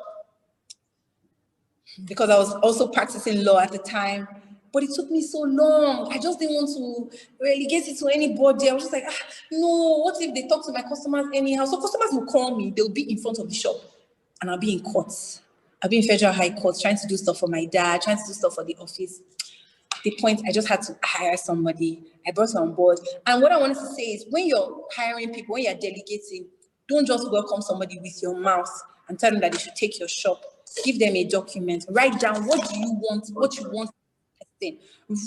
[SPEAKER 2] because I was also practicing law at the time. But it took me so long. I just didn't want to relegate it to anybody. I was just like, no, what if they talk to my customers anyhow? So customers will call me, they'll be in front of the shop, and I'll be in courts. I'll be in federal high court trying to do stuff for my dad, trying to do stuff for the office. At the point, I just had to hire somebody. I brought her on board. And what I wanted to say is, when you're hiring people, when you're delegating, don't just welcome somebody with your mouth and tell them that they should take your shop. Give them a document. Write down what you want.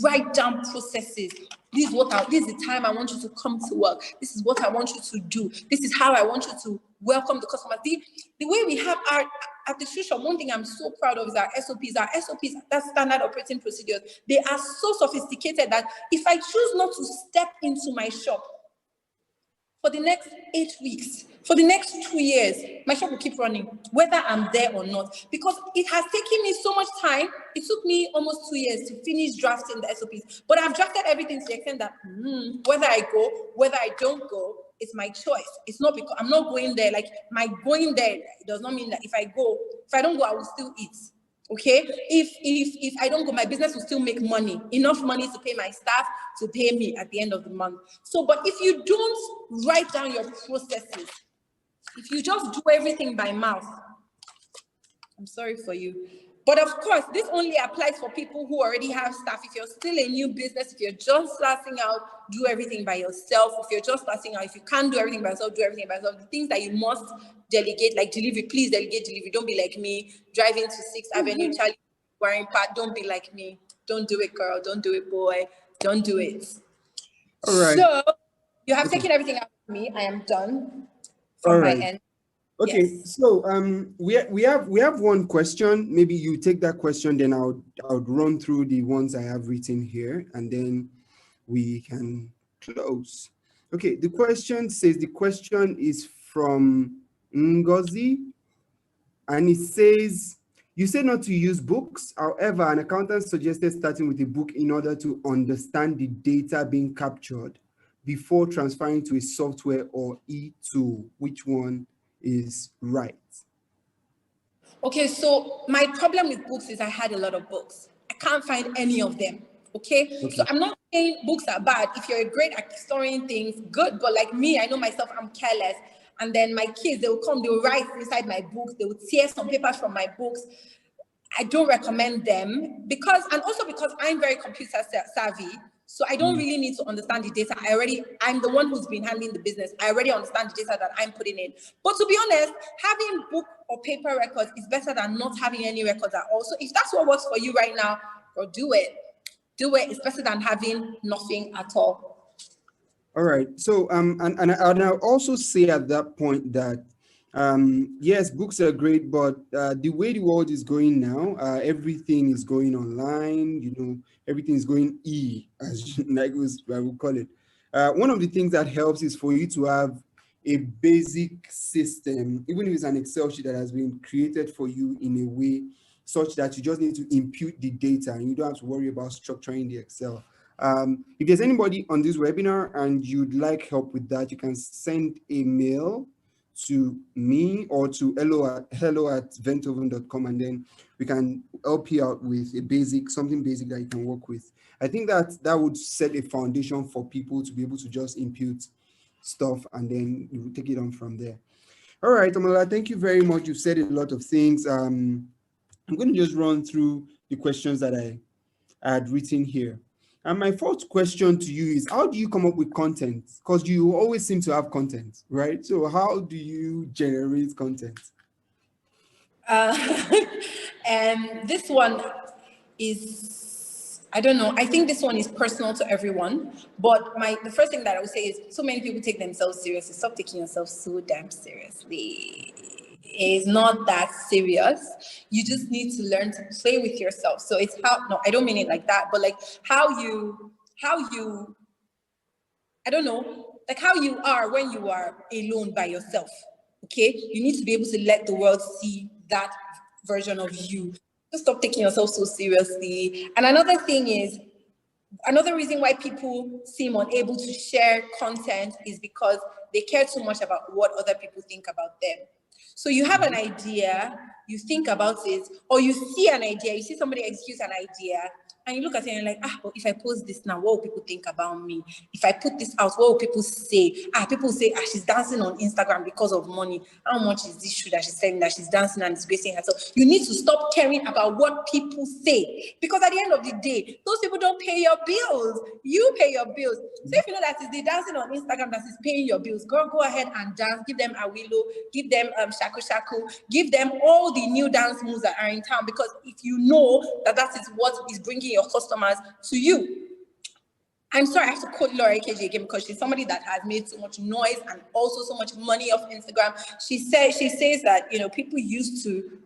[SPEAKER 2] Write down processes. This is the time I want you to come to work. This is what I want you to do. This is how I want you to welcome the customers. The way we have our at the shoe shop, one thing I'm so proud of is our SOPs. Our SOPs, that's standard operating procedures. They are so sophisticated that if I choose not to step into my shop for the next 8 weeks, for the next 2 years, my shop will keep running, whether I'm there or not. Because it has taken me so much time. It took me almost 2 years to finish drafting the SOPs. But I've drafted everything to the extent that whether I go, whether I don't go, it's my choice. It's not because I'm not going there. Like, my going there, it does not mean that if I don't go, I will still eat. Okay, if I don't go, my business will still make money, enough money to pay my staff, to pay me at the end of the month. So, but if you don't write down your processes, if you just do everything by mouth, I'm sorry for you. But of course, this only applies for people who already have staff. If you're still a new business, if you're just starting out, do everything by yourself. If you're just starting out, if you can't do everything by yourself, do everything by yourself. The things that you must delegate, like delivery, please delegate delivery. Don't be like me, driving to 6th Avenue, Charlie wearing part. Don't be like me. Don't do it, girl. Don't do it, boy. Don't do it.
[SPEAKER 1] All right.
[SPEAKER 2] So you have taken everything out of me. I am done from my end.
[SPEAKER 1] Okay,
[SPEAKER 2] Yes.
[SPEAKER 1] so we have one question. Maybe you take that question, then I would run through the ones I have written here, and then we can close. Okay, the question is from Ngozi, and it says, you say not to use books. However, an accountant suggested starting with a book in order to understand the data being captured before transferring to a software or e-tool. Which one is right?
[SPEAKER 2] Okay, so my problem with books is I had a lot of books. I can't find any of them. Okay? So I'm not saying books are bad. If you're great at storing things, good. But like me, I know myself, I'm careless. And then my kids, they will come, they will write inside my books, they will tear some papers from my books. I don't recommend them because I'm very computer savvy. So I don't really need to understand the data. I'm the one who's been handling the business. I already understand the data that I'm putting in. But to be honest, having book or paper records is better than not having any records at all. So if that's what works for you right now, go do it. Do it. It's better than having nothing at all.
[SPEAKER 1] All right. So and I'll also say at that point that yes, books are great, but the way the world is going now, everything is going online. You know, everything is going as like I would call it. One of the things that helps is for you to have a basic system, even if it's an Excel sheet that has been created for you in a way such that you just need to impute the data and you don't have to worry about structuring the Excel. If there's anybody on this webinar and you'd like help with that, you can send a mail to me or to hello@ventoven.com, and then we can help you out with something basic that you can work with. I think that would set a foundation for people to be able to just impute stuff and then you take it on from there. All right, Amola, thank you very much. You've said a lot of things. I'm going to just run through the questions that I had written here. And my first question to you is, how do you come up with content? Because you always seem to have content, right? So how do you generate content?
[SPEAKER 2] And this one is, I don't know, I think this one is personal to everyone. But the first thing that I would say is, so many people take themselves seriously. Stop taking yourself so damn seriously. It's not that serious. You just need to learn to play with yourself. So it's no, I don't mean it like that, but like how you, I don't know, like how you are when you are alone by yourself. Okay, you need to be able to let the world see that version of you. Just stop taking yourself so seriously. And another thing is, another reason why people seem unable to share content is because they care too much about what other people think about them. So you have an idea, you think about it, or you see an idea, you see somebody execute an idea, and you look at it and you're like, but if I post this now, what will people think about me? If I put this out, what will people say? People say, she's dancing on Instagram because of money. How much is this shoe that she's selling that she's dancing and disgracing herself? You need to stop caring about what people say, because at the end of the day, those people don't pay your bills. You pay your bills. So if you know that it's the dancing on Instagram that is paying your bills, girl, go ahead and dance. Give them Awilo, give them Shaku Shaku, give them all the new dance moves that are in town, because if you know that is what is bringing your customers to you. I'm sorry, I have to quote Laura AKG again because she's somebody that has made so much noise and also so much money off Instagram. She says that, you know, people used to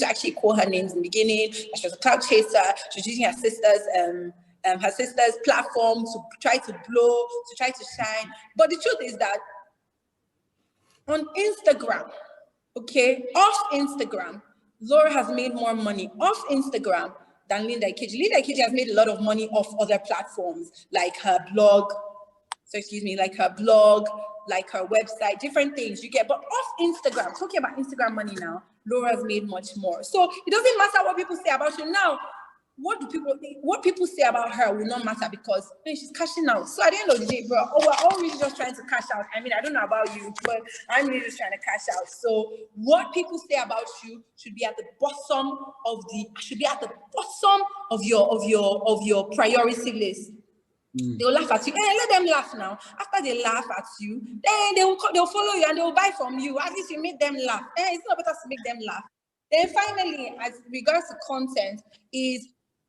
[SPEAKER 2] actually call her names in the beginning. She was a cloud chaser. She was using her sister's platform to try to blow, to try to shine. But the truth is that on Instagram, okay, off Instagram, Laura has made more money off Instagram than Linda Ikeji. Linda Ikeji has made a lot of money off other platforms, like her blog, like her website, different things you get. But off Instagram, talking about Instagram money now, Laura's made much more. So it doesn't matter what people say about you now. What people say about her will not matter because she's cashing out. So at the end of the day, bro, we're all really just trying to cash out. I mean, I don't know about you, but I'm really just trying to cash out. So what people say about you should be at the bottom of your priority list. They'll laugh at you. Let them laugh now. After they laugh at you, then they'll follow you and they'll buy from you. At least you made them laugh. It's not better to make them laugh. Then finally, as regards to content,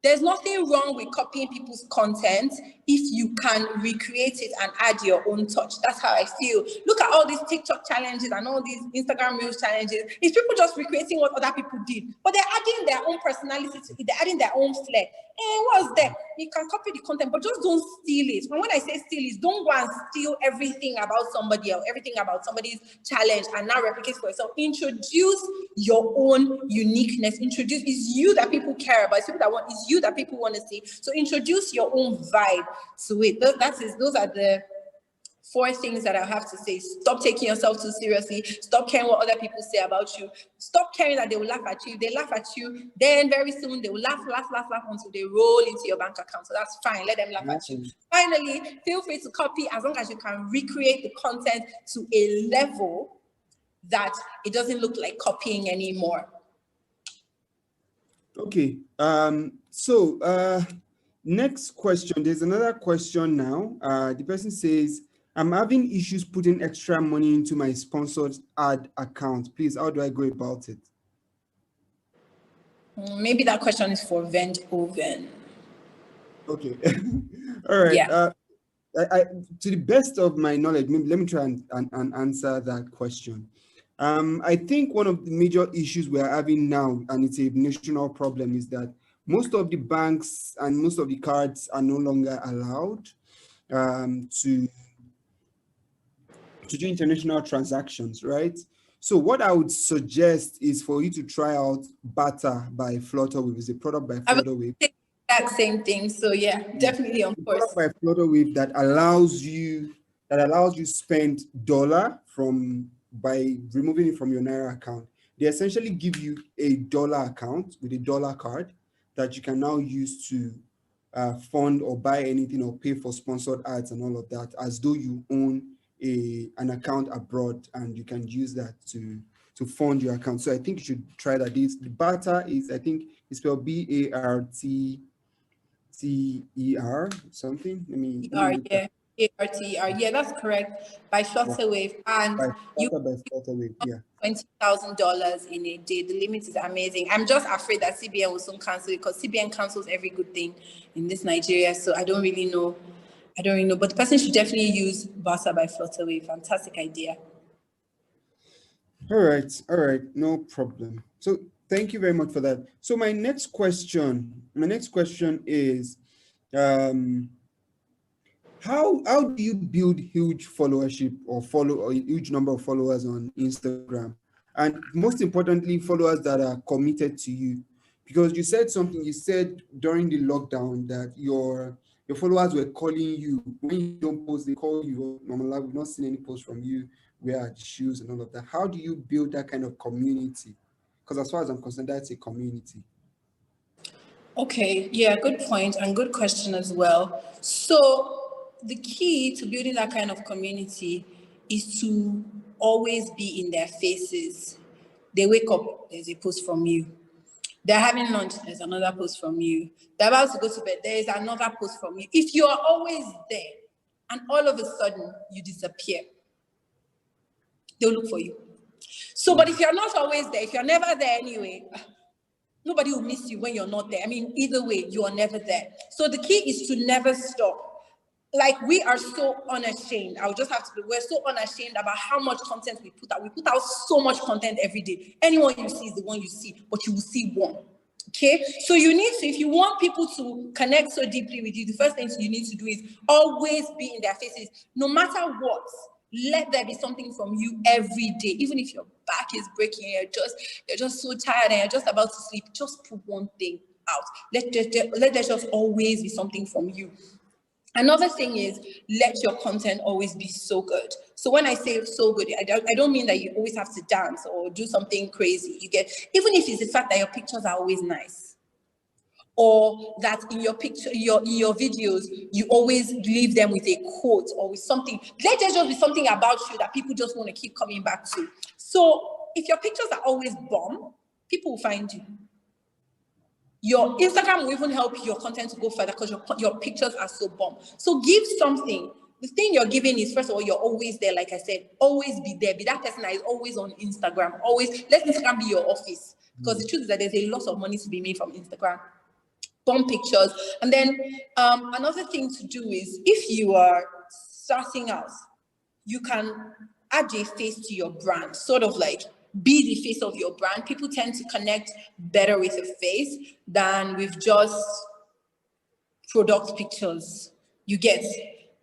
[SPEAKER 2] there's nothing wrong with copying people's content if you can recreate it and add your own touch. That's how I feel. Look at all these TikTok challenges and all these Instagram Reels challenges. It's people just recreating what other people did, but they're adding their own personality to it. They're adding their own flair. And what's that? You can copy the content, but just don't steal it. And when I say steal it, don't go and steal everything about somebody else, everything about somebody's challenge and now replicate for yourself. Introduce your own uniqueness. It's you that people care about. It's you that people want to see. So introduce your own vibe to it. Those are the 4 things that I have to say. Stop taking yourself too seriously. Stop caring what other people say about you. Stop caring that they will laugh at you. If they laugh at you, then very soon they will laugh until they roll into your bank account. So that's fine. Let them laugh at you. Finally, feel free to copy as long as you can recreate the content to a level that it doesn't look like copying anymore.
[SPEAKER 1] Okay. Next question. There's another question now. The person says, I'm having issues putting extra money into my sponsored ad account. Please, how do I go about it?
[SPEAKER 2] Maybe that question is for Vent Oven.
[SPEAKER 1] Okay. All right.
[SPEAKER 2] Yeah.
[SPEAKER 1] To the best of my knowledge, maybe let me try and answer that question. I think one of the major issues we're having now, and it's a national problem, is that most of the banks and most of the cards are no longer allowed to do international transactions, right? So what I would suggest is for you to try out Barter by Flutterwave. It's a product by Flutterwave.
[SPEAKER 2] That same thing. So yeah, definitely, of course.
[SPEAKER 1] By Flutterwave that allows you spend dollar by removing it from your Naira account. They essentially give you a dollar account with a dollar card that you can now use to fund or buy anything or pay for sponsored ads and all of that, as though you own an account abroad, and you can use that to fund your account. So I think you should try that. The Barter is, I think it's spelled BARTER something. Let me
[SPEAKER 2] ARTER. Yeah, that's correct. By Flutterwave, and
[SPEAKER 1] by Flutterwave, yeah.
[SPEAKER 2] $20,000 in a day. The limit is amazing. I'm just afraid that CBN will soon cancel it because CBN cancels every good thing in this Nigeria. So I don't really know. But the person should definitely use Barter by Flutterwave. Fantastic idea.
[SPEAKER 1] All right, no problem. So thank you very much for that. So my next question is, how do you build huge followership or a huge number of followers on Instagram? And most importantly, followers that are committed to you. Because you said during the lockdown that your followers were calling you. When you don't post, they call you. Normally, we've not seen any posts from you. Where are the shoes and all of that? How do you build that kind of community? Because as far as I'm concerned, that's a community.
[SPEAKER 2] Okay, yeah, good point and good question as well. So the key to building that kind of community is to always be in their faces. They wake up, there's a post from you. They're having lunch, there's another post from you. They're about to go to bed, there's another post from you. If you are always there and all of a sudden you disappear, they'll look for you. So, but if you're not always there, if you're never there anyway, nobody will miss you when you're not there. I mean, either way, you are never there. So the key is to never stop. like we are so unashamed. I'll just have to be, we're so unashamed about how much content we put out. We put out so much content every day. Anyone you see is the one you see, but you will see one. Okay, so you need to, if you want people to connect so deeply with you, the first thing you need to do is always be in their faces, no matter what. Let there be something from you every day, even if your back is breaking, you're just so tired and you're just about to sleep. Just put one thing out. Let there just always be something from you. Another thing is, let your content always be so good. So when I say so good, I don't mean that you always have to dance or do something crazy. You get, even if it's the fact that your pictures are always nice, or that in your picture, in your videos, you always leave them with a quote or with something. Let there just be something about you that people just want to keep coming back to. So if your pictures are always bomb, people will find you. Your Instagram will even help your content to go further because your pictures are so bomb. So give something. The thing you're giving is, first of all, you're always there. Like I said, always be there. Be that person that is always on Instagram. Always let Instagram be your office. Because the truth is that there's a lot of money to be made from Instagram. Bomb pictures. And then another thing to do is, if you are starting out, you can add a face to your brand, sort of like be the face of your brand. People tend to connect better with a face than with just product pictures. You get,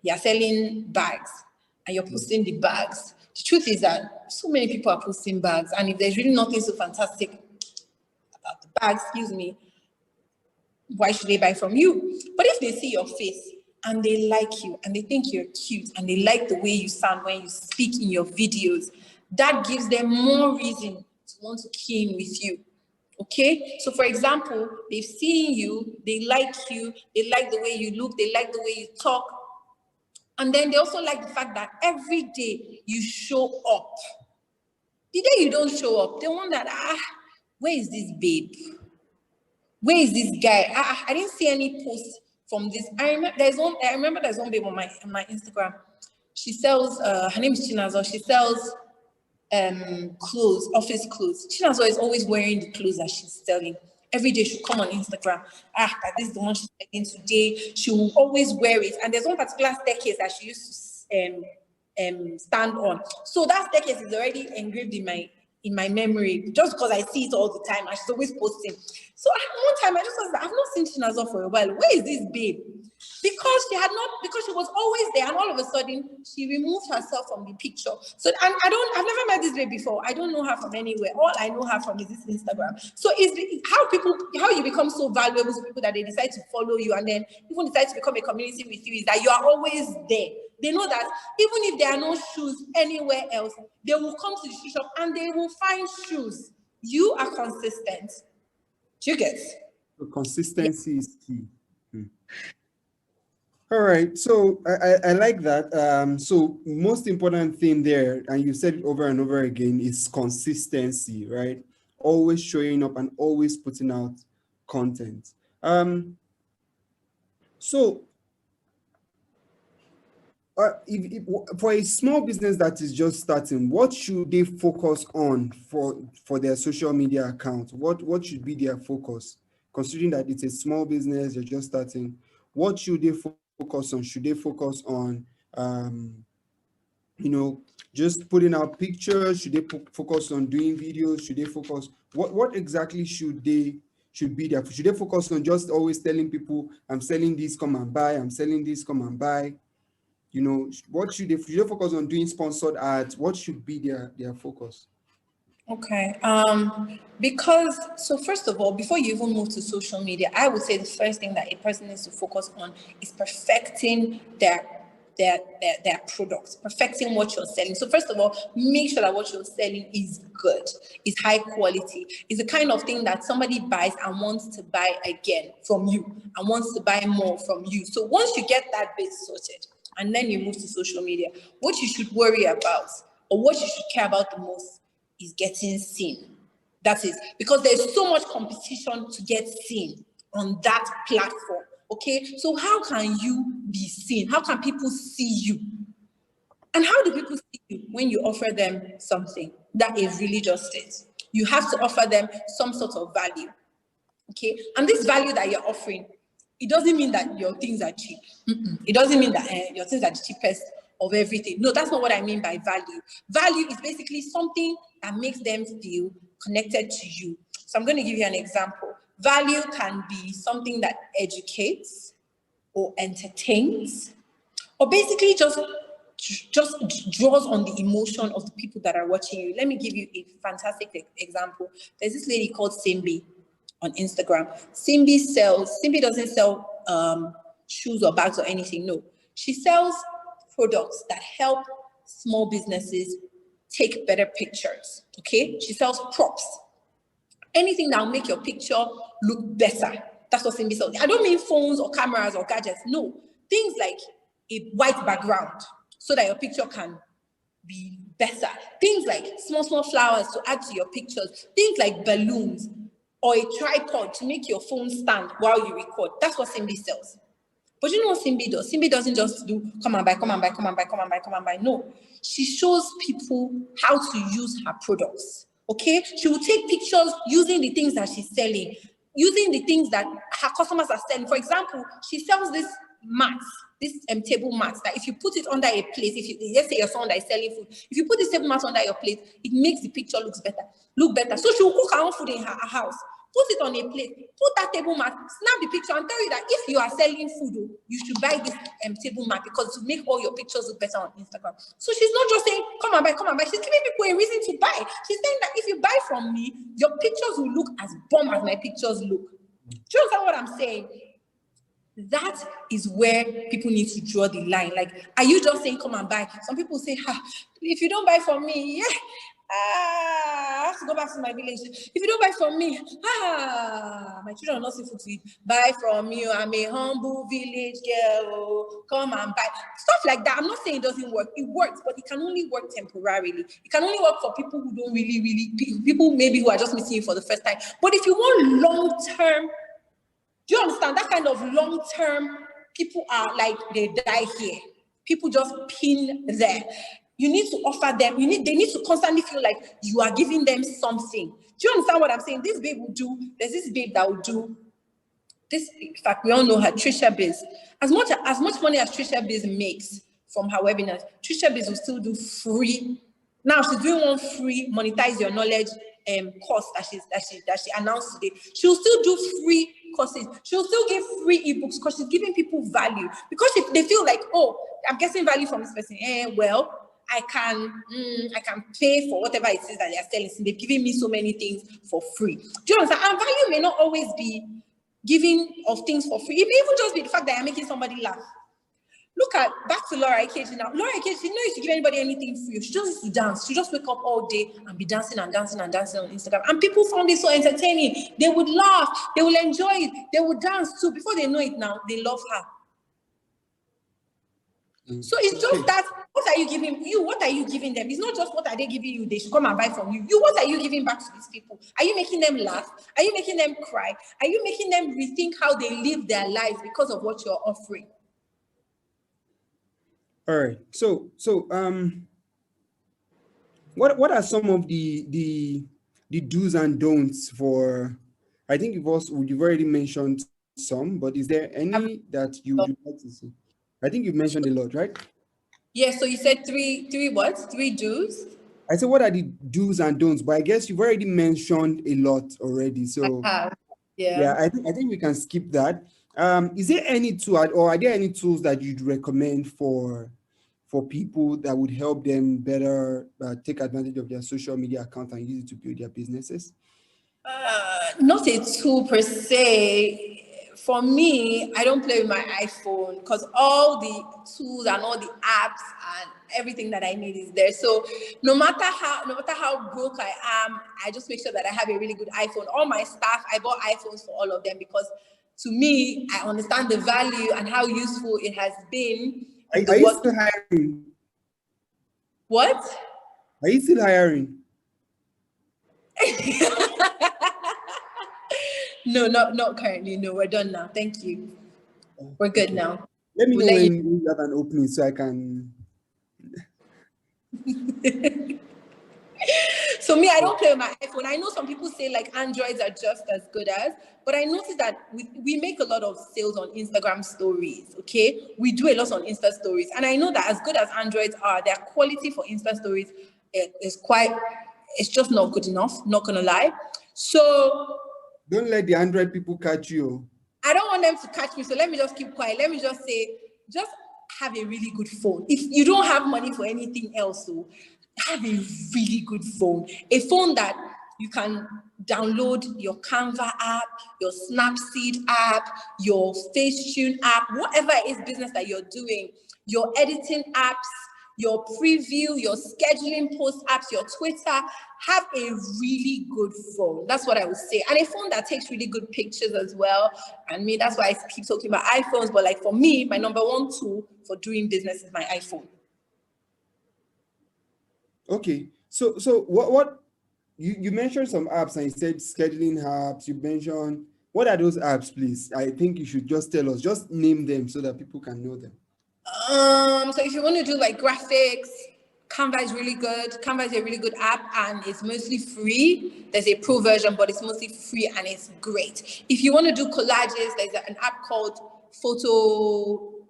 [SPEAKER 2] you're selling bags and you're posting the bags. The truth is that so many people are posting bags, and if there's really nothing so fantastic about the bags, excuse me, why should they buy from you? But if they see your face and they like you and they think you're cute and they like the way you sound when you speak in your videos, that gives them more reason to want to key in with you. Okay? So for example, they've seen you, they like the way you look, they like the way you talk. And then they also like the fact that every day you show up. The day you don't show up, they wonder, where is this babe? Where is this guy? I didn't see any posts from this. I remember there's one babe on my Instagram. She sells, her name is Chinazo. She sells clothes, office clothes. Chinazo is always wearing the clothes that she's selling. Every day she'll come on Instagram. That this is the one she's wearing today. She will always wear it. And there's one particular staircase that she used to stand on. So that staircase is already engraved in my memory, just because I see it all the time and she's always posting. So one time I just was like, I've not seen Chinazo for a while. Where is this babe? Because she was always there, and all of a sudden she removed herself from the picture. So I've never met this babe before. I don't know her from anywhere. All I know her from is this Instagram. So how you become so valuable to people that they decide to follow you and then even decide to become a community with you is that you are always there. They know that even if there are no shoes anywhere else, they will come to the shoe shop and they will find shoes. You are consistent. Do you get?
[SPEAKER 1] So consistency is key. All right, so I like that. So most important thing there, and you said it over and over again, is consistency, right? Always showing up and always putting out content. So if for a small business that is just starting, what should they focus on for their social media account? What should be their focus? Considering that it's a small business, they're just starting, what should they focus on? Should they focus on just putting out pictures? Should they focus on doing videos? Should they focus, what exactly should be there? Should they focus on just always telling people, I'm selling this, come and buy, I'm selling this, come and buy? What should they focus on? Doing sponsored ads? What should be their focus?
[SPEAKER 2] Okay. So first of all, before you even move to social media, I would say the first thing that a person needs to focus on is perfecting their products, perfecting what you're selling. So first of all, make sure that what you're selling is good, is high quality, is the kind of thing that somebody buys and wants to buy again from you and wants to buy more from you. So once you get that bit sorted, and then you move to social media, what you should worry about or what you should care about the most is getting seen. That is because there's so much competition to get seen on that platform. Okay, so how can you be seen? How can people see you? And how do people see you? When you offer them something that is really just it. You have to offer them some sort of value. Okay, and this value that you're offering, it doesn't mean that your things are cheap. It doesn't mean that your things are the cheapest of everything. No, that's not what I mean by value. Value is basically something that makes them feel connected to you. So I'm going to give you an example. Value can be something that educates or entertains, or basically just draws on the emotion of the people that are watching you. Let me give you a fantastic example. There's this lady called Simbi on Instagram. Simbi doesn't sell shoes or bags or anything. No, she sells products that help small businesses take better pictures. Okay, she sells props. Anything that will make your picture look better. That's what Simbi sells. I don't mean phones or cameras or gadgets. No, things like a white background so that your picture can be better. Things like small flowers to add to your pictures. Things like balloons or a tripod to make your phone stand while you record. That's what Simbi sells. But you know what Simbi does? Simbi doesn't just do come and buy. No, she shows people how to use her products. Okay, she will take pictures using the things that she's selling, using the things that her customers are selling. For example, she sells this mats, this table mats that if you put it under a plate, let's say you're someone that is selling food, if you put this table mat under your plate, it makes the picture look better. So she will cook her own food in her house. Put it on a plate, put that table mat, snap the picture and tell you that if you are selling food, you should buy this table mat because to make all your pictures look better on Instagram. So she's not just saying, come and buy. She's giving people a reason to buy. She's saying that if you buy from me, your pictures will look as bomb as my pictures look. Do you understand what I'm saying? That is where people need to draw the line. Like, are you just saying, come and buy? Some people say, if you don't buy from me, I have to go back to my village. If you don't buy from me, my children are not safe to eat. Buy from you. I'm a humble village girl. Come and buy. Stuff like that. I'm not saying it doesn't work. It works, but it can only work temporarily. It can only work for people who don't really, people maybe who are just meeting you for the first time. But if you want long-term, do you understand that kind of long-term, people are like, they die here. People just pin there. You need to offer them, they need to constantly feel like you are giving them something. Do you understand what I'm saying? This babe will do, there's this babe that will do this. In fact, we all know her, Trisha Biz. As much money as Trisha Biz makes from her webinars, Trisha Biz will still do free. Now she's doing one free monetize your knowledge course that she announced today. She'll still do free courses. She'll still give free ebooks because she's giving people value. Because if they feel like, oh, I'm getting value from this person, well, I can pay for whatever it is that they are selling. So they've given me so many things for free. Do you understand? And value may not always be giving of things for free. It may even just be the fact that you're making somebody laugh. Look at, back to Laura Ikeji now. Laura Ikeji, she didn't used to give anybody anything free. She just used to dance. She just wake up all day and be dancing on Instagram. And people found it so entertaining. They would laugh. They will enjoy it. They would dance too. Before they know it now, they love her. So it's just that, what are you giving you? What are you giving them? It's not just what are they giving you, they should come and buy from you. What are you giving back to these people? Are you making them laugh? Are you making them cry? Are you making them rethink how they live their lives because of what you're offering?
[SPEAKER 1] All right. So what are some of the do's and don'ts for? I think you've already mentioned some, but is there any that you'd like to see? I think you've mentioned a lot, right?
[SPEAKER 2] Yeah, so you said three what? 3 do's?
[SPEAKER 1] I said, what are the do's and don'ts? But I guess you've already mentioned a lot already. So yeah, I think we can skip that. Is there any tool, or are there any tools that you'd recommend for people that would help them better take advantage of their social media account and use it to build their businesses?
[SPEAKER 2] Not a tool per se. For me, I don't play with my iPhone because all the tools and all the apps and everything that I need is there. So no matter how broke I am, I just make sure that I have a really good iPhone. All my staff, I bought iPhones for all of them because to me, I understand the value and how useful it has been.
[SPEAKER 1] Are you still hiring?
[SPEAKER 2] What?
[SPEAKER 1] Are you still hiring?
[SPEAKER 2] No, not currently. No, we're done now. Thank you. We're good now.
[SPEAKER 1] Let me know when you have an opening so I can.
[SPEAKER 2] So me, I don't play with my iPhone. I know some people say like Androids are just as good as, but I noticed that we make a lot of sales on Instagram stories, okay? We do a lot on Insta stories. And I know that as good as Androids are, their quality for Insta stories is quite, it's just not good enough, not gonna lie. So
[SPEAKER 1] Don't let the Android people catch you.
[SPEAKER 2] I don't want them to catch me, so let me just keep quiet. Let me just say, just have a really good phone. If you don't have money for anything else, so have a really good phone. A phone that you can download your Canva app, your Snapseed app, your Facetune app, whatever it is business that you're doing, your editing apps, your preview, your scheduling post apps, your Twitter, have a really good phone. That's what I would say. And a phone that takes really good pictures as well. And me, that's why I keep talking about iPhones. But like for me, my number one tool for doing business is my iPhone.
[SPEAKER 1] Okay. So what you mentioned some apps and you said scheduling apps, you mentioned what are those apps, please? I think you should just tell us, just name them so that people can know them.
[SPEAKER 2] So if you want to do like graphics, Canva is really good. Canva is a really good app and it's mostly free. There's a pro version, but it's mostly free and it's great. If you want to do collages, there's an app called Photo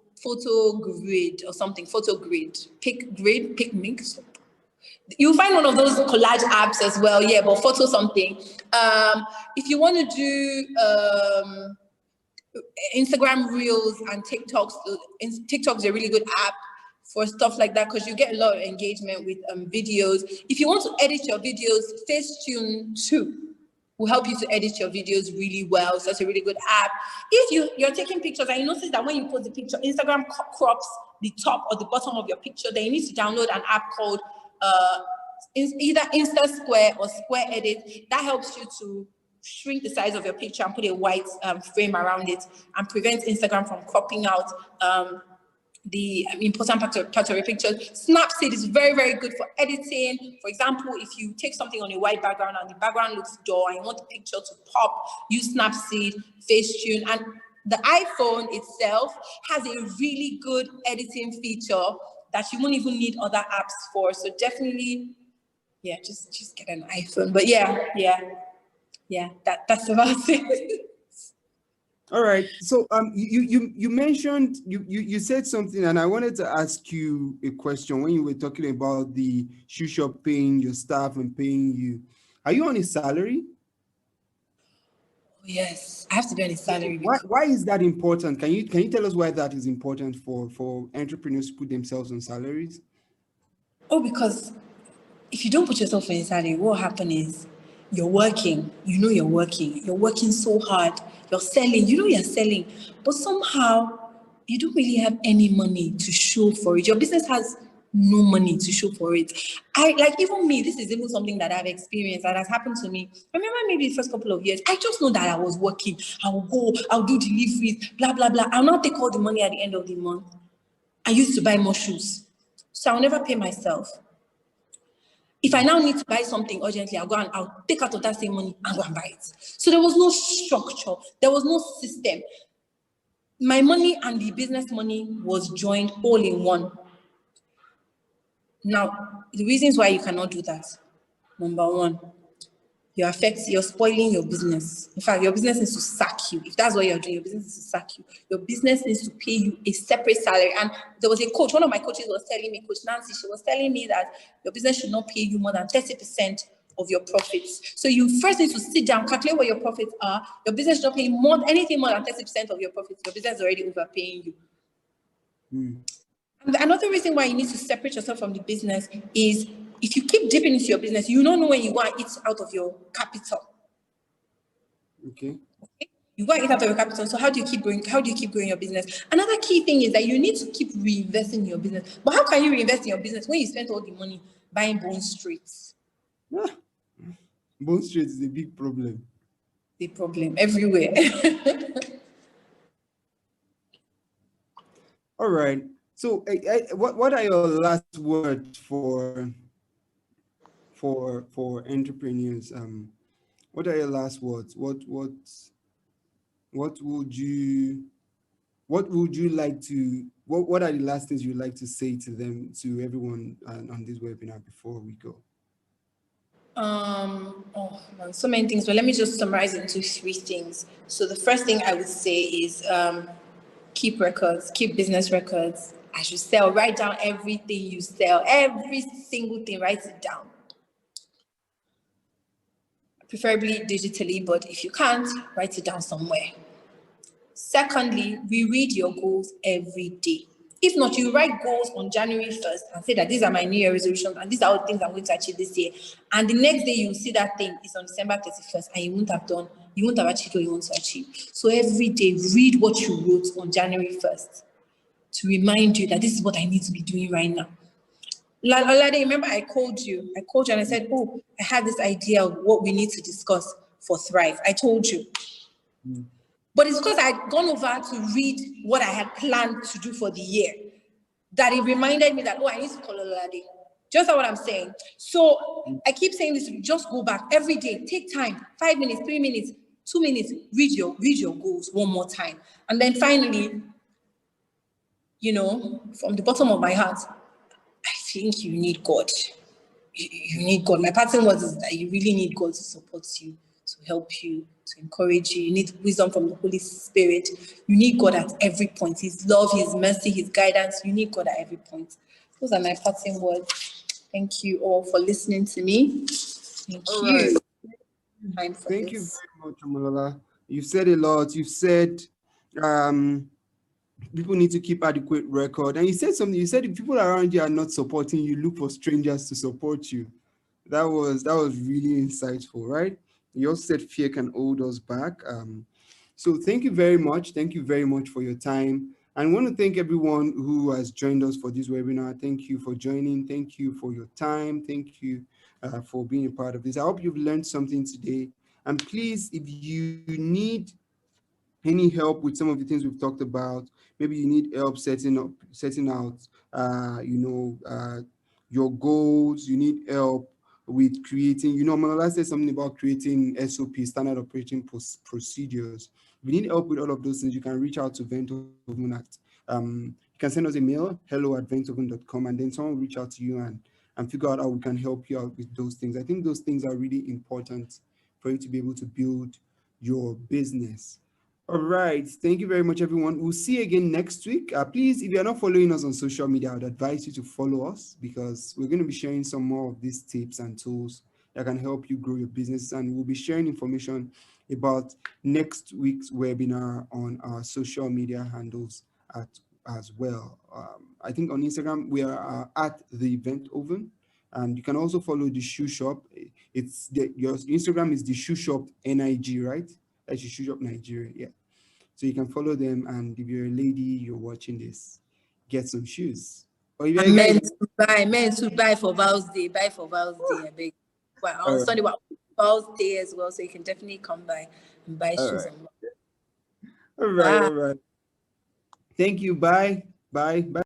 [SPEAKER 2] Grid or something. Photo Grid. Pick Mix. You'll find one of those collage apps as well. Yeah, but photo something. If you want to do Instagram Reels and TikToks. TikTok's a really good app for stuff like that because you get a lot of engagement with videos. If you want to edit your videos, Facetune 2 will help you to edit your videos really well. So it's a really good app. If you're taking pictures and you notice that when you post the picture, Instagram crops the top or the bottom of your picture, then you need to download an app called either Insta Square or Square Edit. That helps you to shrink the size of your picture and put a white frame around it and prevent Instagram from cropping out the important part of your picture. Snapseed is very, very good for editing. For example, if you take something on a white background and the background looks dull and you want the picture to pop, use Snapseed, Facetune. And the iPhone itself has a really good editing feature that you won't even need other apps for. So definitely, yeah, just get an iPhone. But yeah, that's about it.
[SPEAKER 1] All right. So you mentioned you said something, and I wanted to ask you a question when you were talking about the shoe shop paying your staff and paying you. Are you on a salary?
[SPEAKER 2] Yes, I have to be on a salary because
[SPEAKER 1] Why is that important? Can you tell us why that is important for entrepreneurs to put themselves on salaries?
[SPEAKER 2] because if you don't put yourself on a salary, what will happen is you're working, you're working so hard, you're selling, you're selling, but somehow you don't really have any money to show for it. Your business has no money to show for it. I like even me, this is even something that I've experienced that has happened to me. I remember maybe the first couple of years, I just know that I was working. I will go, I'll do deliveries, blah, blah, blah. I'll not take all the money at the end of the month. I used to buy more shoes. So I'll never pay myself. If I now need to buy something urgently, I'll take out of that same money and go and buy it. So there was no structure, there was no system. My money and the business money was joined all in one. Now, the reasons why you cannot do that. Number one, you're spoiling your business. In fact, your business needs to sack you. If that's what you're doing, your business needs to sack you. Your business needs to pay you a separate salary. And there was a coach, one of my coaches was telling me, Coach Nancy, she was telling me that your business should not pay you more than 30% of your profits. So you first need to sit down, calculate what your profits are. Your business should not pay anything more than 30% of your profits. Your business is already overpaying you. And another reason why you need to separate yourself from the business is if you keep dipping into your business, you don't know when you want to eat out of your capital.
[SPEAKER 1] Okay.
[SPEAKER 2] You go and eat out of your capital. So how do you keep growing? How do you keep growing your business? Another key thing is that you need to keep reinvesting in your business. But how can you reinvest in your business when you spent all the money buying Bone Streets?
[SPEAKER 1] Bone Street is a big problem.
[SPEAKER 2] The problem everywhere.
[SPEAKER 1] All right. So, what are your last words for entrepreneurs? What are your last words? What would you like to? What are the last things you'd like to say to them, to everyone on this webinar before we go?
[SPEAKER 2] Oh man, so many things, but let me just summarize it into three things. So the first thing I would say is keep records, keep business records. As you sell, write down everything you sell, every single thing, write it down. Preferably digitally, but if you can't, write it down somewhere. Secondly, reread your goals every day. If not, you write goals on January 1st and say that these are my New Year resolutions and these are all the things I'm going to achieve this year. And the next day you see that thing is on December 31st and you won't have achieved what you want to achieve. So every day, read what you wrote on January 1st to remind you that this is what I need to be doing right now. Ololade, remember I called you and I said, oh, I had this idea of what we need to discuss for Thrive. I told you.
[SPEAKER 1] Mm.
[SPEAKER 2] But it's because I'd gone over to read what I had planned to do for the year that it reminded me that, oh, I need to call Ololade. Just what I'm saying. So I keep saying this, just go back every day, take time, 5 minutes, 3 minutes, 2 minutes, read your goals one more time. And then finally, from the bottom of my heart, I think you need God. You need God. My pattern was that you really need God to support you, to help you, to encourage you. You need wisdom from the Holy Spirit. You need God at every point. His love, His mercy, His guidance. You need God at every point. Those are my parting words. Thank you all for listening to me. Thank
[SPEAKER 1] All
[SPEAKER 2] you.
[SPEAKER 1] right.
[SPEAKER 2] Time for
[SPEAKER 1] Thank you
[SPEAKER 2] this.
[SPEAKER 1] very much, Amalola. You've said a lot. You've said people need to keep adequate record. And you said something. You said if people around you are not supporting you, look for strangers to support you. That was really insightful, right? You also said fear can hold us back. So thank you very much. Thank you very much for your time. And I want to thank everyone who has joined us for this webinar. Thank you for joining. Thank you for your time. Thank you for being a part of this. I hope you've learned something today. And please, if you need any help with some of the things we've talked about, maybe you need help setting out your goals, you need help with creating, Manola said something about creating SOP, standard operating procedures. If you need help with all of those things, you can reach out to Ventoven at you can send us a mail, hello@ventoven.com, and then someone will reach out to you and figure out how we can help you out with those things. I think those things are really important for you to be able to build your business. All right. Thank you very much, everyone. We'll see you again next week. Please, if you're not following us on social media, I would advise you to follow us because we're going to be sharing some more of these tips and tools that can help you grow your business. And we'll be sharing information about next week's webinar on our social media handles as well. I think on Instagram, we are at the Event Oven. And you can also follow the shoe shop. Your Instagram is the shoe shop NIG, right? That's your shoe shop Nigeria. Yeah. So you can follow them, and if you're a lady, you're watching this, get some shoes. Or if you're a
[SPEAKER 2] I'm
[SPEAKER 1] guy,
[SPEAKER 2] meant to buy for Val's Day. Buy for Val's Day, I beg. Well,
[SPEAKER 1] all
[SPEAKER 2] on
[SPEAKER 1] right,
[SPEAKER 2] Sunday, Val's Day as well, so you can definitely come by and buy
[SPEAKER 1] all
[SPEAKER 2] shoes.
[SPEAKER 1] right,
[SPEAKER 2] And
[SPEAKER 1] all right,
[SPEAKER 2] bye.
[SPEAKER 1] all right. Thank you. Bye, bye, bye.